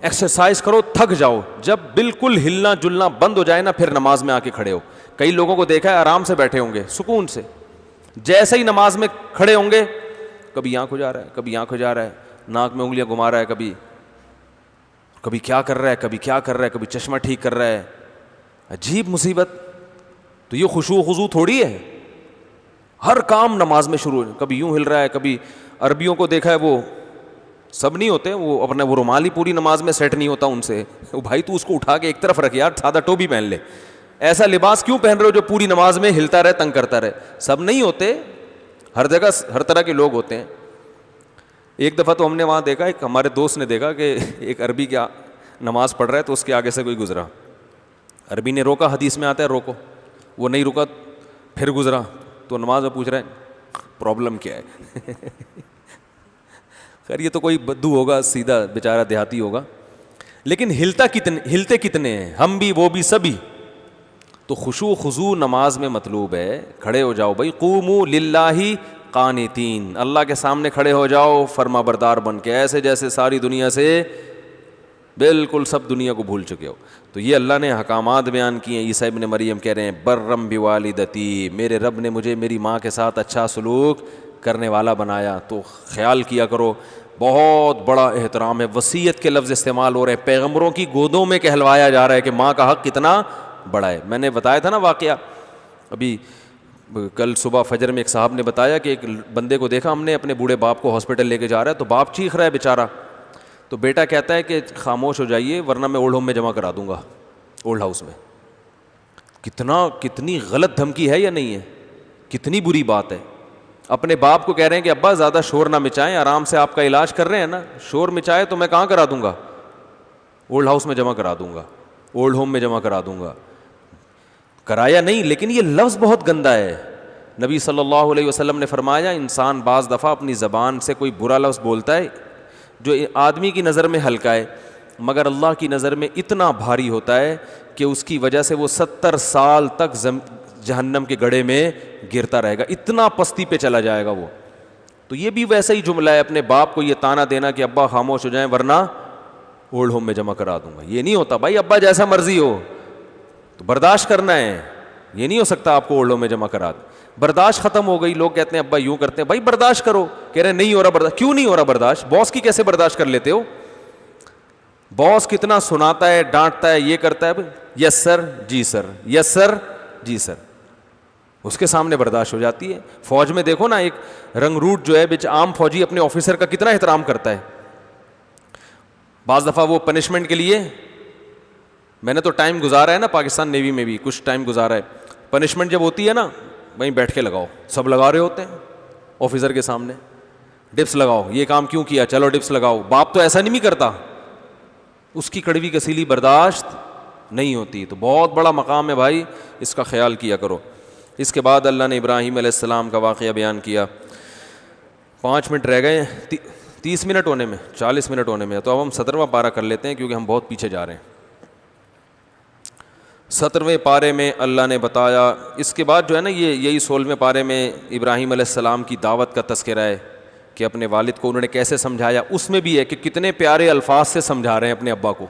ایکسرسائز کرو, تھک جاؤ, جب بالکل ہلنا جلنا بند ہو جائے نا پھر نماز میں آ کے کھڑے ہو. کئی لوگوں کو دیکھا ہے آرام سے بیٹھے ہوں گے سکون سے, جیسے ہی نماز میں کھڑے ہوں گے کبھی یہاں کھجا رہا ہے, کبھی یہاں کھجا رہا ہے, ناک میں انگلیاں گھما رہا ہے, کبھی کیا کر رہا ہے, کبھی کیا کر رہا ہے, کبھی چشمہ ٹھیک کر رہا ہے. عجیب مصیبت. تو یہ خشوع و خضوع تھوڑی ہے, ہر کام نماز میں شروع, کبھی یوں ہل رہا ہے, کبھی عربیوں کو دیکھا ہے وہ سب نہیں ہوتے, وہ اپنا وہ رومال ہی پوری نماز میں سیٹ نہیں ہوتا ان سے, بھائی تو اس کو اٹھا کے ایک طرف رکھ یار, سادہ ٹوپی پہن لے. ایسا لباس کیوں پہن رہے ہو جو پوری نماز میں ہلتا رہے, تنگ کرتا رہے. سب نہیں ہوتے, ہر جگہ ہر طرح کے لوگ ہوتے ہیں. ایک دفعہ تو ہم نے وہاں دیکھا, ایک ہمارے دوست نے دیکھا کہ ایک عربی کیا نماز پڑھ رہا ہے تو اس کے آگے سے کوئی گزرا, عربی نے روکا, حدیث میں آتا ہے روکو, وہ نہیں رکا, پھر گزرا, تو نماز میں پوچھ رہے ہیں پرابلم کیا ہے. خیر یہ تو کوئی بدو ہوگا, سیدھا بیچارہ دیہاتی ہوگا, لیکن ہلتے کتنے ہیں, ہم بھی وہ بھی سبھی. تو خشوع و خضوع نماز میں مطلوب ہے. کھڑے ہو جاؤ بھائی, قوموا للہ قانتین, اللہ کے سامنے کھڑے ہو جاؤ فرما بردار بن کے, ایسے جیسے ساری دنیا سے بالکل سب دنیا کو بھول چکے ہو. تو یہ اللہ نے احکامات بیان کیے ہیں. عیسیٰ ابن مریم کہہ رہے ہیں برم بوالدتی, میرے رب نے مجھے میری ماں کے ساتھ اچھا سلوک کرنے والا بنایا. تو خیال کیا کرو, بہت بڑا احترام ہے. وصیت کے لفظ استعمال ہو رہے ہیں, پیغمبروں کی گودوں میں کہلوایا جا رہا ہے کہ ماں کا حق کتنا بڑا ہے. میں نے بتایا تھا نا واقعہ, ابھی کل صبح فجر میں ایک صاحب نے بتایا کہ ایک بندے کو دیکھا ہم نے, اپنے بوڑھے باپ کو ہاسپٹل لے کے جا رہا ہے, تو باپ چیخ رہا ہے بیچارہ, تو بیٹا کہتا ہے کہ خاموش ہو جائیے ورنہ میں اولڈ ہوم میں جمع کرا دوں گا, اولڈ ہاؤس میں. کتنی غلط دھمکی ہے یا نہیں ہے, کتنی بری بات ہے. اپنے باپ کو کہہ رہے ہیں کہ ابا زیادہ شور نہ مچائیں, آرام سے آپ کا علاج کر رہے ہیں نا, شور مچائے تو میں کہاں کرا دوں گا, اولڈ ہاؤس میں جمع کرا دوں گا, اولڈ ہوم میں جمع کرا دوں گا. کرایا نہیں, لیکن یہ لفظ بہت گندا ہے. نبی صلی اللہ علیہ وسلم نے فرمایا انسان بعض دفعہ اپنی زبان سے کوئی برا لفظ بولتا ہے جو آدمی کی نظر میں ہلکا ہے, مگر اللہ کی نظر میں اتنا بھاری ہوتا ہے کہ اس کی وجہ سے وہ 70 سال تک جہنم کے گڑھے میں گرتا رہے گا, اتنا پستی پہ چلا جائے گا وہ. تو یہ بھی ویسا ہی جملہ ہے, اپنے باپ کو یہ تانا دینا کہ ابا خاموش ہو جائیں ورنہ اولڈ ہوم میں جمع کرا دوں گا. یہ نہیں ہوتا بھائی, ابا جیسا مرضی ہو تو برداشت کرنا ہے, یہ نہیں ہو سکتا آپ کو اولڈ ہوم میں جمع کرا دیں. برداشت ختم ہو گئی, لوگ کہتے ہیں ابا یوں کرتے ہیں, بھائی برداشت کرو. کہہ رہے ہیں نہیں ہو رہا برداشت, کیوں نہیں ہو رہا برداشت, باس کی کیسے برداشت کر لیتے ہو, باس کتنا سناتا ہے, ڈانٹتا ہے, یہ کرتا ہے, یس سر جی سر, یس سر جی سر, اس کے سامنے برداشت ہو جاتی ہے. فوج میں دیکھو نا, ایک رنگ روٹ جو ہے بچ عام فوجی اپنے آفیسر کا کتنا احترام کرتا ہے. بعض دفعہ وہ پنشمنٹ کے لیے, میں نے تو ٹائم گزارا ہے نا پاکستان نیوی میں بھی کچھ ٹائم گزارا ہے, پنشمنٹ جب ہوتی ہے نا وہیں بیٹھ کے لگاؤ, سب لگا رہے ہوتے ہیں آفیسر کے سامنے, ڈپس لگاؤ, یہ کام کیوں کیا, چلو ڈپس لگاؤ. باپ تو ایسا نہیں کرتا, اس کی کڑوی کسیلی برداشت نہیں ہوتی. تو بہت بڑا مقام ہے بھائی, اس کا خیال کیا کرو. اس کے بعد اللہ نے ابراہیم علیہ السلام کا واقعہ بیان کیا. 5 منٹ رہ گئے, 30 منٹ ہونے میں, 40 منٹ ہونے میں, تو اب ہم 17واں پارہ کر لیتے ہیں کیونکہ ہم بہت پیچھے جا رہے ہیں. 17ویں پارے میں اللہ نے بتایا, اس کے بعد جو ہے نا یہی 16ویں پارے میں ابراہیم علیہ السلام کی دعوت کا تذکرہ ہے کہ اپنے والد کو انہوں نے کیسے سمجھایا. اس میں بھی ہے کہ کتنے پیارے الفاظ سے سمجھا رہے ہیں اپنے ابا کو.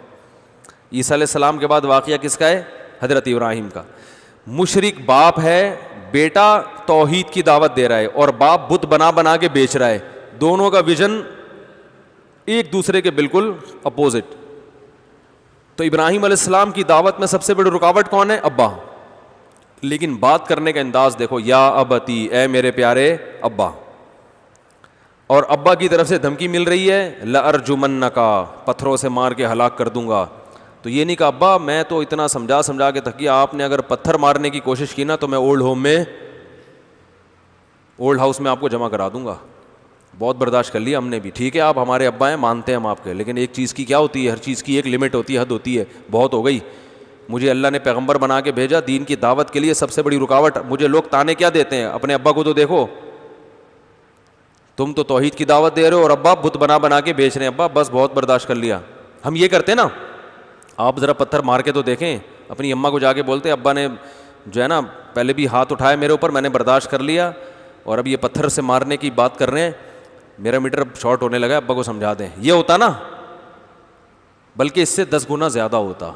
عیسیٰ علیہ السلام کے بعد واقعہ کس کا ہے, حضرت ابراہیم کا. مشرک باپ ہے, بیٹا توحید کی دعوت دے رہا ہے اور باپ بت بنا بنا کے بیچ رہا ہے. دونوں کا ویژن ایک دوسرے کے بالکل اپوزٹ. تو ابراہیم علیہ السلام کی دعوت میں سب سے بڑی رکاوٹ کون ہے, ابا. لیکن بات کرنے کا انداز دیکھو, یا ابتی, اے میرے پیارے ابا. اور ابا کی طرف سے دھمکی مل رہی ہے, لأرجمنک, پتھروں سے مار کے ہلاک کر دوں گا. تو یہ نہیں کہا ابا میں تو اتنا سمجھا کے تھک گیا, آپ نے اگر پتھر مارنے کی کوشش کی نا تو میں اولڈ ہاؤس میں آپ کو جمع کرا دوں گا. بہت برداشت کر لیا ہم نے بھی, ٹھیک ہے آپ ہمارے ابا ہیں, مانتے ہیں ہم آپ کے, لیکن ایک چیز کی کیا ہوتی ہے, ہر چیز کی ایک لمٹ ہوتی ہے, حد ہوتی ہے. بہت ہو گئی, مجھے اللہ نے پیغمبر بنا کے بھیجا دین کی دعوت کے لیے. سب سے بڑی رکاوٹ مجھے لوگ تانے کیا دیتے ہیں, اپنے ابا کو تو دیکھو, تم تو توحید کی دعوت دے رہے ہو اور ابا بت بنا کے بیچ رہے ہیں. ابا بس بہت برداشت کر لیا. ہم یہ کرتے نا, آپ ذرا پتھر مار کے تو دیکھیں, اپنی اماں کو جا کے بولتے ابا نے جو ہے نا پہلے بھی ہاتھ اٹھایا میرے اوپر, میں نے برداشت کر لیا, اور اب یہ پتھر سے مارنے کی بات کر رہے ہیں, میرا میٹر اب شارٹ ہونے لگا, ابا کو سمجھا دیں. یہ ہوتا نا, بلکہ اس سے 10 گنا زیادہ ہوتا.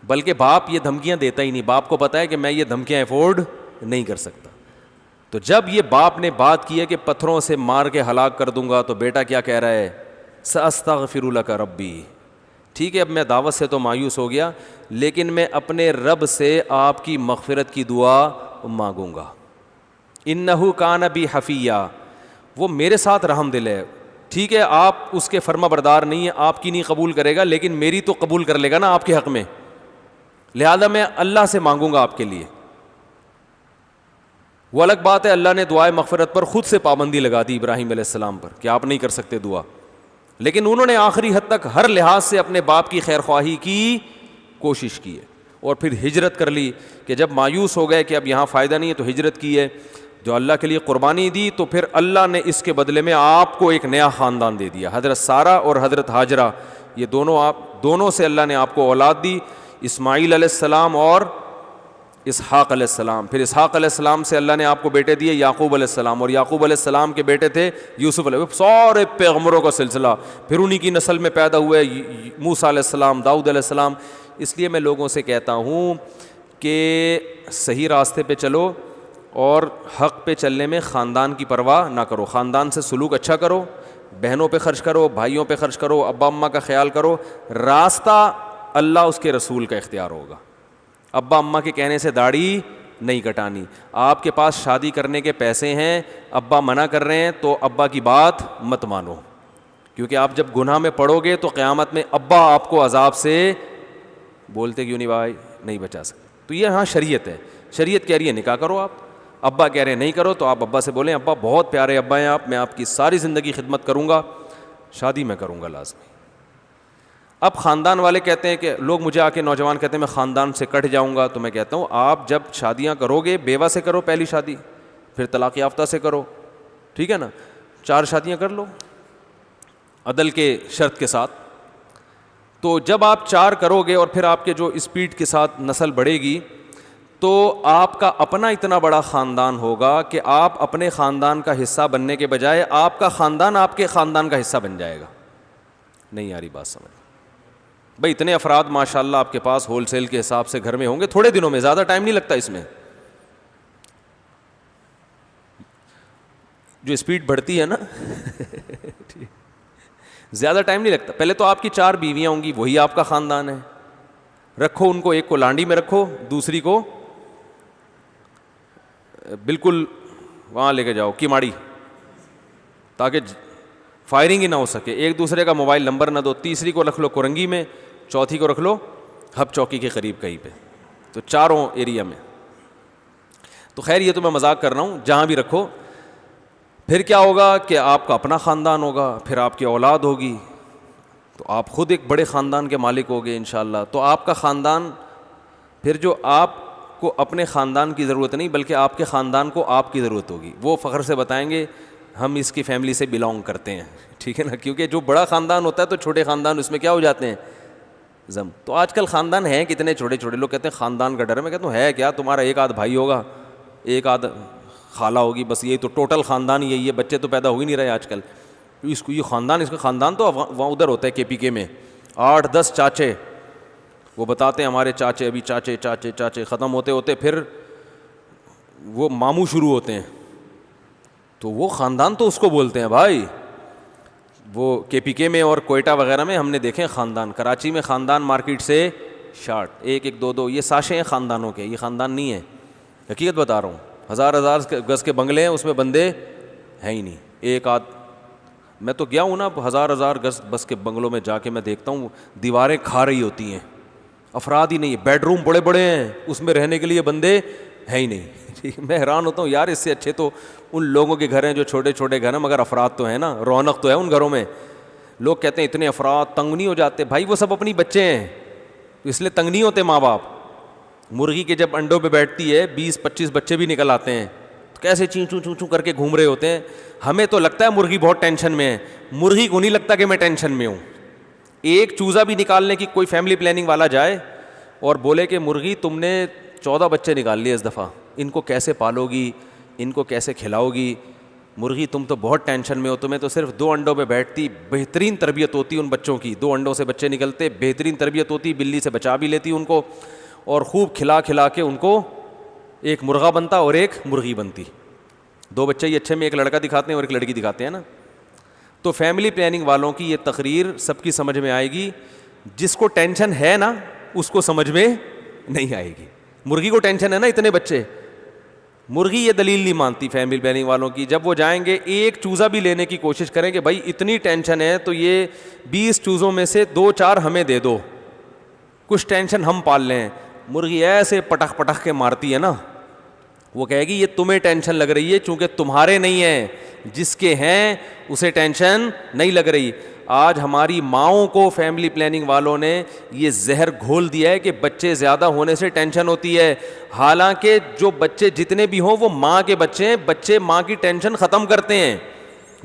بلکہ باپ یہ دھمکیاں دیتا ہی نہیں, باپ کو پتا ہے کہ میں یہ دھمکیاں افورڈ نہیں کر سکتا. تو جب یہ باپ نے بات کی ہے کہ پتھروں سے مار کے ہلاک کر دوں گا, تو بیٹا کیا کہہ رہا ہے, ساستغفر لک ربی. ٹھیک ہے, اب میں دعوت سے تو مایوس ہو گیا, لیکن میں اپنے رب سے آپ کی مغفرت کی دعا مانگوں گا. انہ کان بی حفیہ, وہ میرے ساتھ رحم دل ہے. ٹھیک ہے, آپ اس کے فرما بردار نہیں ہیں, آپ کی نہیں قبول کرے گا, لیکن میری تو قبول کر لے گا نا آپ کے حق میں, لہذا میں اللہ سے مانگوں گا آپ کے لیے. وہ الگ بات ہے, اللہ نے دعائے مغفرت پر خود سے پابندی لگا دی ابراہیم علیہ السلام پر کہ آپ نہیں کر سکتے دعا, لیکن انہوں نے آخری حد تک ہر لحاظ سے اپنے باپ کی خیر خواہی کی کوشش کی ہے, اور پھر ہجرت کر لی کہ جب مایوس ہو گئے کہ اب یہاں فائدہ نہیں ہے تو ہجرت کی ہے. جو اللہ کے لیے قربانی دی, تو پھر اللہ نے اس کے بدلے میں آپ کو ایک نیا خاندان دے دیا. حضرت سارہ اور حضرت ہاجرہ, یہ دونوں سے اللہ نے آپ کو اولاد دی, اسماعیل علیہ السلام اور اسحاق علیہ السلام. پھر اسحاق علیہ السلام سے اللہ نے آپ کو بیٹے دیے یعقوب علیہ السلام, اور یعقوب علیہ السلام کے بیٹے تھے یوسف علیہ, سارے پیغمبروں کا سلسلہ. پھر انہی کی نسل میں پیدا ہوئے موسیٰ علیہ السلام, داؤد علیہ السلام. اس لیے میں لوگوں سے کہتا ہوں کہ صحیح راستے پہ چلو, اور حق پہ چلنے میں خاندان کی پرواہ نہ کرو. خاندان سے سلوک اچھا کرو, بہنوں پہ خرچ کرو, بھائیوں پہ خرچ کرو, ابا اماں کا خیال کرو. راستہ اللہ اس کے رسول کا اختیار ہوگا. ابا اماں کے کہنے سے داڑھی نہیں کٹانی. آپ کے پاس شادی کرنے کے پیسے ہیں, ابا منع کر رہے ہیں, تو ابا کی بات مت مانو, کیونکہ آپ جب گناہ میں پڑو گے تو قیامت میں ابا آپ کو عذاب سے بولتے کیوں نہیں بھائی, نہیں بچا سکتے. تو یہ ہاں شریعت ہے, شریعت کہہ رہی ہے نکاح کرو, آپ ابا کہہ رہے ہیں نہیں کرو, تو آپ ابا سے بولیں ابا بہت پیارے ابا ہیں آپ, میں آپ کی ساری زندگی خدمت کروں گا, شادی میں کروں گا لازمی. اب خاندان والے کہتے ہیں کہ لوگ مجھے آ کے نوجوان کہتے ہیں میں خاندان سے کٹ جاؤں گا, تو میں کہتا ہوں آپ جب شادیاں کرو گے بیوہ سے کرو پہلی شادی, پھر طلاق یافتہ سے کرو, ٹھیک ہے نا, 4 شادیاں کر لو عدل کے شرط کے ساتھ. تو جب آپ 4 کرو گے اور پھر آپ کے جو اسپیڈ کے ساتھ نسل بڑھے گی, تو آپ کا اپنا اتنا بڑا خاندان ہوگا کہ آپ اپنے خاندان کا حصہ بننے کے بجائے آپ کا خاندان آپ کے خاندان کا حصہ بن جائے گا. نہیں آ رہی بات سمجھ بھائی, اتنے افراد ماشاءاللہ آپ کے پاس ہول سیل کے حساب سے گھر میں ہوں گے, تھوڑے دنوں میں, زیادہ ٹائم نہیں لگتا اس میں. جو اسپیڈ بڑھتی ہے نا زیادہ ٹائم نہیں لگتا. پہلے تو آپ کی 4 بیویاں ہوں گی, وہی آپ کا خاندان ہے. رکھو ان کو, ایک کو لانڈی میں رکھو, دوسری کو بالکل وہاں لے کے جاؤ کیماڑی, تاکہ فائرنگ ہی نہ ہو سکے, ایک دوسرے کا موبائل نمبر نہ دو. تیسری کو رکھ لو کرنگی میں, چوتھی کو رکھ لو ہب چوکی کے قریب کہیں پہ, تو 4 ایریا میں. تو خیر یہ تو میں مذاق کر رہا ہوں, جہاں بھی رکھو. پھر کیا ہوگا کہ آپ کا اپنا خاندان ہوگا, پھر آپ کی اولاد ہوگی, تو آپ خود ایک بڑے خاندان کے مالک ہوگے انشاءاللہ. تو آپ کا خاندان پھر جو آپ کو اپنے خاندان کی ضرورت نہیں, بلکہ آپ کے خاندان کو آپ کی ضرورت ہوگی. وہ فخر سے بتائیں گے ہم اس کی فیملی سے بلانگ کرتے ہیں, ٹھیک ہے نا, کیونکہ جو بڑا خاندان ہوتا ہے تو چھوٹے خاندان اس میں کیا ہو جاتے ہیں, زم. تو آج کل خاندان ہیں کتنے چھوٹے چھوٹے, لوگ کہتے ہیں خاندان کا ڈر ہے. میں کہتا ہوں ہے کیا, تمہارا ایک آدھ بھائی ہوگا, ایک آدھ خالہ ہوگی, بس یہی تو ٹوٹل خاندان یہی ہے. بچے تو پیدا ہو ہی نہیں رہے آج کل. اس کو یہ خاندان, اس کا خاندان تو وہاں ادھر ہوتا ہے KPK میں 8-10 چاچے, وہ بتاتے ہیں ہمارے چاچے, ابھی چاچے چاچے چاچے ختم ہوتے ہوتے پھر وہ ماموں شروع ہوتے ہیں. تو وہ خاندان تو اس کو بولتے ہیں بھائی. وہ KPK میں اور کوئٹہ وغیرہ میں ہم نے دیکھے خاندان, کراچی میں خاندان مارکیٹ سے شارٹ, 1-1 2-2 یہ ساشے ہیں خاندانوں کے, یہ خاندان نہیں ہے. حقیقت بتا رہا ہوں, 1000 گز کے بنگلے ہیں, اس میں بندے ہیں ہی نہیں, ایک آدھ. میں تو گیا ہوں نا 1000 گز بس کے بنگلوں میں, جا کے میں دیکھتا ہوں دیواریں کھا رہی ہوتی ہیں, افراد ہی نہیں, بیڈ روم بڑے بڑے ہیں, اس میں رہنے کے لیے بندے ہیں ہی نہیں. میں حیران ہوتا ہوں یار, اس سے اچھے تو ان لوگوں کے گھر ہیں جو چھوٹے چھوٹے گھر ہیں, مگر افراد تو ہیں نا, رونق تو ہے ان گھروں میں. لوگ کہتے ہیں اتنے افراد تنگ نہیں ہو جاتے, بھائی وہ سب اپنی بچے ہیں, اس لیے تنگ نہیں ہوتے ماں باپ. مرغی کے جب انڈوں پہ بیٹھتی ہے 20-25 بچے بھی نکل آتے ہیں, تو کیسے چوں چوں چوں چوں کر کے گھوم رہے ہوتے ہیں. ہمیں تو لگتا ہے مرغی بہت ٹینشن میں ہے, مرغی کو نہیں لگتا کہ میں ٹینشن میں ہوں. ایک چوزا بھی نکالنے کی کوئی فیملی پلاننگ والا جائے اور بولے کہ مرغی تم نے 14 بچے نکال لیے اس دفعہ, ان کو کیسے پالو گی, ان کو کیسے کھلاؤ گی, مرغی تم تو بہت ٹینشن میں ہو, تمہیں تو صرف 2 انڈوں پہ بیٹھتی, بہترین تربیت ہوتی ان بچوں کی, 2 انڈوں سے بچے نکلتے, بہترین تربیت ہوتی, بلی سے بچا بھی لیتی ان کو, اور خوب کھلا کھلا کے ان کو ایک مرغا بنتا اور ایک مرغی بنتی. 2 بچے ہی اچھے میں, ایک لڑکا دکھاتے ہیں اور ایک لڑکی دکھاتے ہیں نا. تو فیملی پلاننگ والوں کی یہ تقریر سب کی سمجھ میں آئے گی, جس کو ٹینشن ہے نا اس کو سمجھ میں نہیں آئے گی. مرغی کو ٹینشن ہے نا اتنے بچے, مرغی یہ دلیل نہیں مانتی فیملی پلاننگ والوں کی. جب وہ جائیں گے ایک چوزا بھی لینے کی کوشش کریں کہ بھائی اتنی ٹینشن ہے تو یہ 20 چوزوں میں سے 2-4 ہمیں دے دو, کچھ ٹینشن ہم پال لیں. مرغی ایسے پٹخ پٹخ کے مارتی ہے نا, وہ کہے گی یہ تمہیں ٹینشن لگ رہی ہے چونکہ تمہارے نہیں ہیں, جس کے ہیں اسے ٹینشن نہیں لگ رہی. آج ہماری ماؤں کو فیملی پلاننگ والوں نے یہ زہر گھول دیا ہے کہ بچے زیادہ ہونے سے ٹینشن ہوتی ہے, حالانکہ جو بچے جتنے بھی ہوں وہ ماں کے بچے ہیں. بچے ماں کی ٹینشن ختم کرتے ہیں,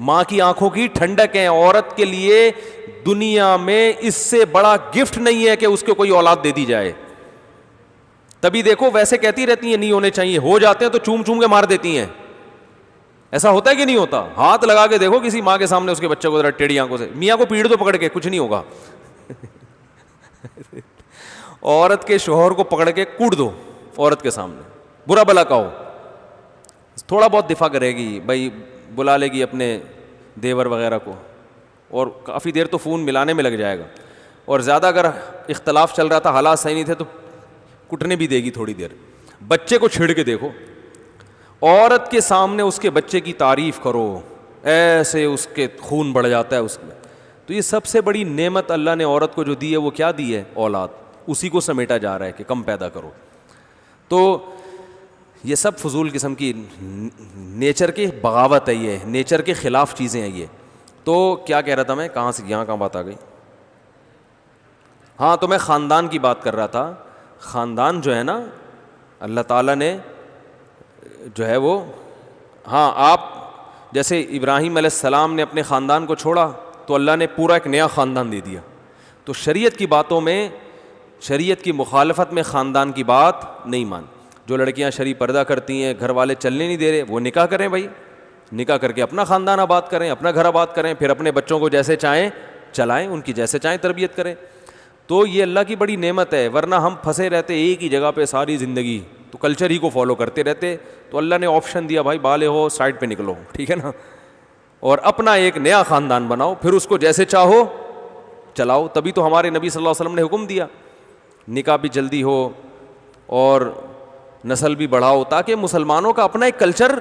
ماں کی آنکھوں کی ٹھنڈک ہیں. عورت کے لیے دنیا میں اس سے بڑا گفٹ نہیں ہے کہ اس کو کوئی اولاد دے دی جائے. تبھی دیکھو ویسے کہتی رہتی ہیں نہیں ہونے چاہیے, ہو جاتے ہیں تو چوم چوم کے مار دیتی ہیں. ایسا ہوتا ہے کہ نہیں ہوتا؟ ہاتھ لگا کے دیکھو کسی ماں کے سامنے اس کے بچے کو ذرا ٹیڑھی آنکھوں سے, میاں کو پیڑ دو پکڑ کے, کچھ نہیں ہوگا. عورت کے شوہر کو پکڑ کے کوٹ دو عورت کے سامنے, برا بلا کہو, تھوڑا بہت دفاع کرے گی بھائی, بلا لے گی اپنے دیور وغیرہ کو, اور کافی دیر تو فون ملانے میں لگ جائے گا, اور زیادہ اگر اختلاف چل رہا تھا, حالات صحیح نہیں تھے تو کٹنے بھی دے گی تھوڑی دیر. بچے کو چھڑ کے دیکھو, عورت کے سامنے اس کے بچے کی تعریف کرو, ایسے اس کے خون بڑھ جاتا ہے اس میں. تو یہ سب سے بڑی نعمت اللہ نے عورت کو جو دی ہے وہ کیا دی ہے؟ اولاد. اسی کو سمیٹا جا رہا ہے کہ کم پیدا کرو. تو یہ سب فضول قسم کی نیچر کی بغاوت ہے, یہ نیچر کے خلاف چیزیں ہیں یہ. تو کیا کہہ رہا تھا میں, کہاں سے یہاں کہاں بات آ گئی؟ ہاں, تو میں خاندان کی بات کر رہا تھا. خاندان جو ہے نا اللہ تعالیٰ نے جو ہے وہ, ہاں آپ جیسے ابراہیم علیہ السلام نے اپنے خاندان کو چھوڑا تو اللہ نے پورا ایک نیا خاندان دے دیا. تو شریعت کی باتوں میں, شریعت کی مخالفت میں خاندان کی بات نہیں مان. جو لڑکیاں شرعی پردہ کرتی ہیں, گھر والے چلنے نہیں دے رہے, وہ نکاح کریں بھائی, نکاح کر کے اپنا خاندان آباد کریں, اپنا گھر آباد کریں, پھر اپنے بچوں کو جیسے چاہیں چلائیں, ان کی جیسے چاہیں تربیت کریں. تو یہ اللہ کی بڑی نعمت ہے, ورنہ ہم پھنسے رہتے ایک ہی جگہ پہ ساری زندگی, تو کلچر ہی کو فالو کرتے رہتے. تو اللہ نے آپشن دیا بھائی, بالے ہو سائڈ پہ نکلو, ٹھیک ہے نا, اور اپنا ایک نیا خاندان بناؤ, پھر اس کو جیسے چاہو چلاؤ. تبھی تو ہمارے نبی صلی اللہ علیہ وسلم نے حکم دیا نکاح بھی جلدی ہو اور نسل بھی بڑھاؤ, تاکہ مسلمانوں کا اپنا ایک کلچر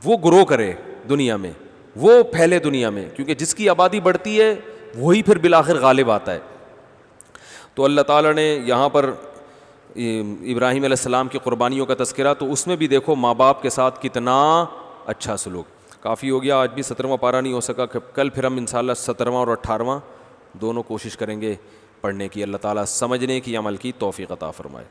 وہ گرو کرے دنیا میں, وہ پھیلے دنیا میں, کیونکہ جس کی آبادی بڑھتی ہے وہی پھر بالآخر غالب آتا ہے. تو اللہ تعالیٰ نے یہاں پر ابراہیم علیہ السلام کی قربانیوں کا تذکرہ, تو اس میں بھی دیکھو ماں باپ کے ساتھ کتنا اچھا سلوک. کافی ہو گیا, آج بھی 17واں پارہ نہیں ہو سکا, کل پھر ہم انشاءاللہ 17واں اور 18واں دونوں کوشش کریں گے پڑھنے کی. اللہ تعالیٰ سمجھنے کی, عمل کی توفیق عطا فرمائے.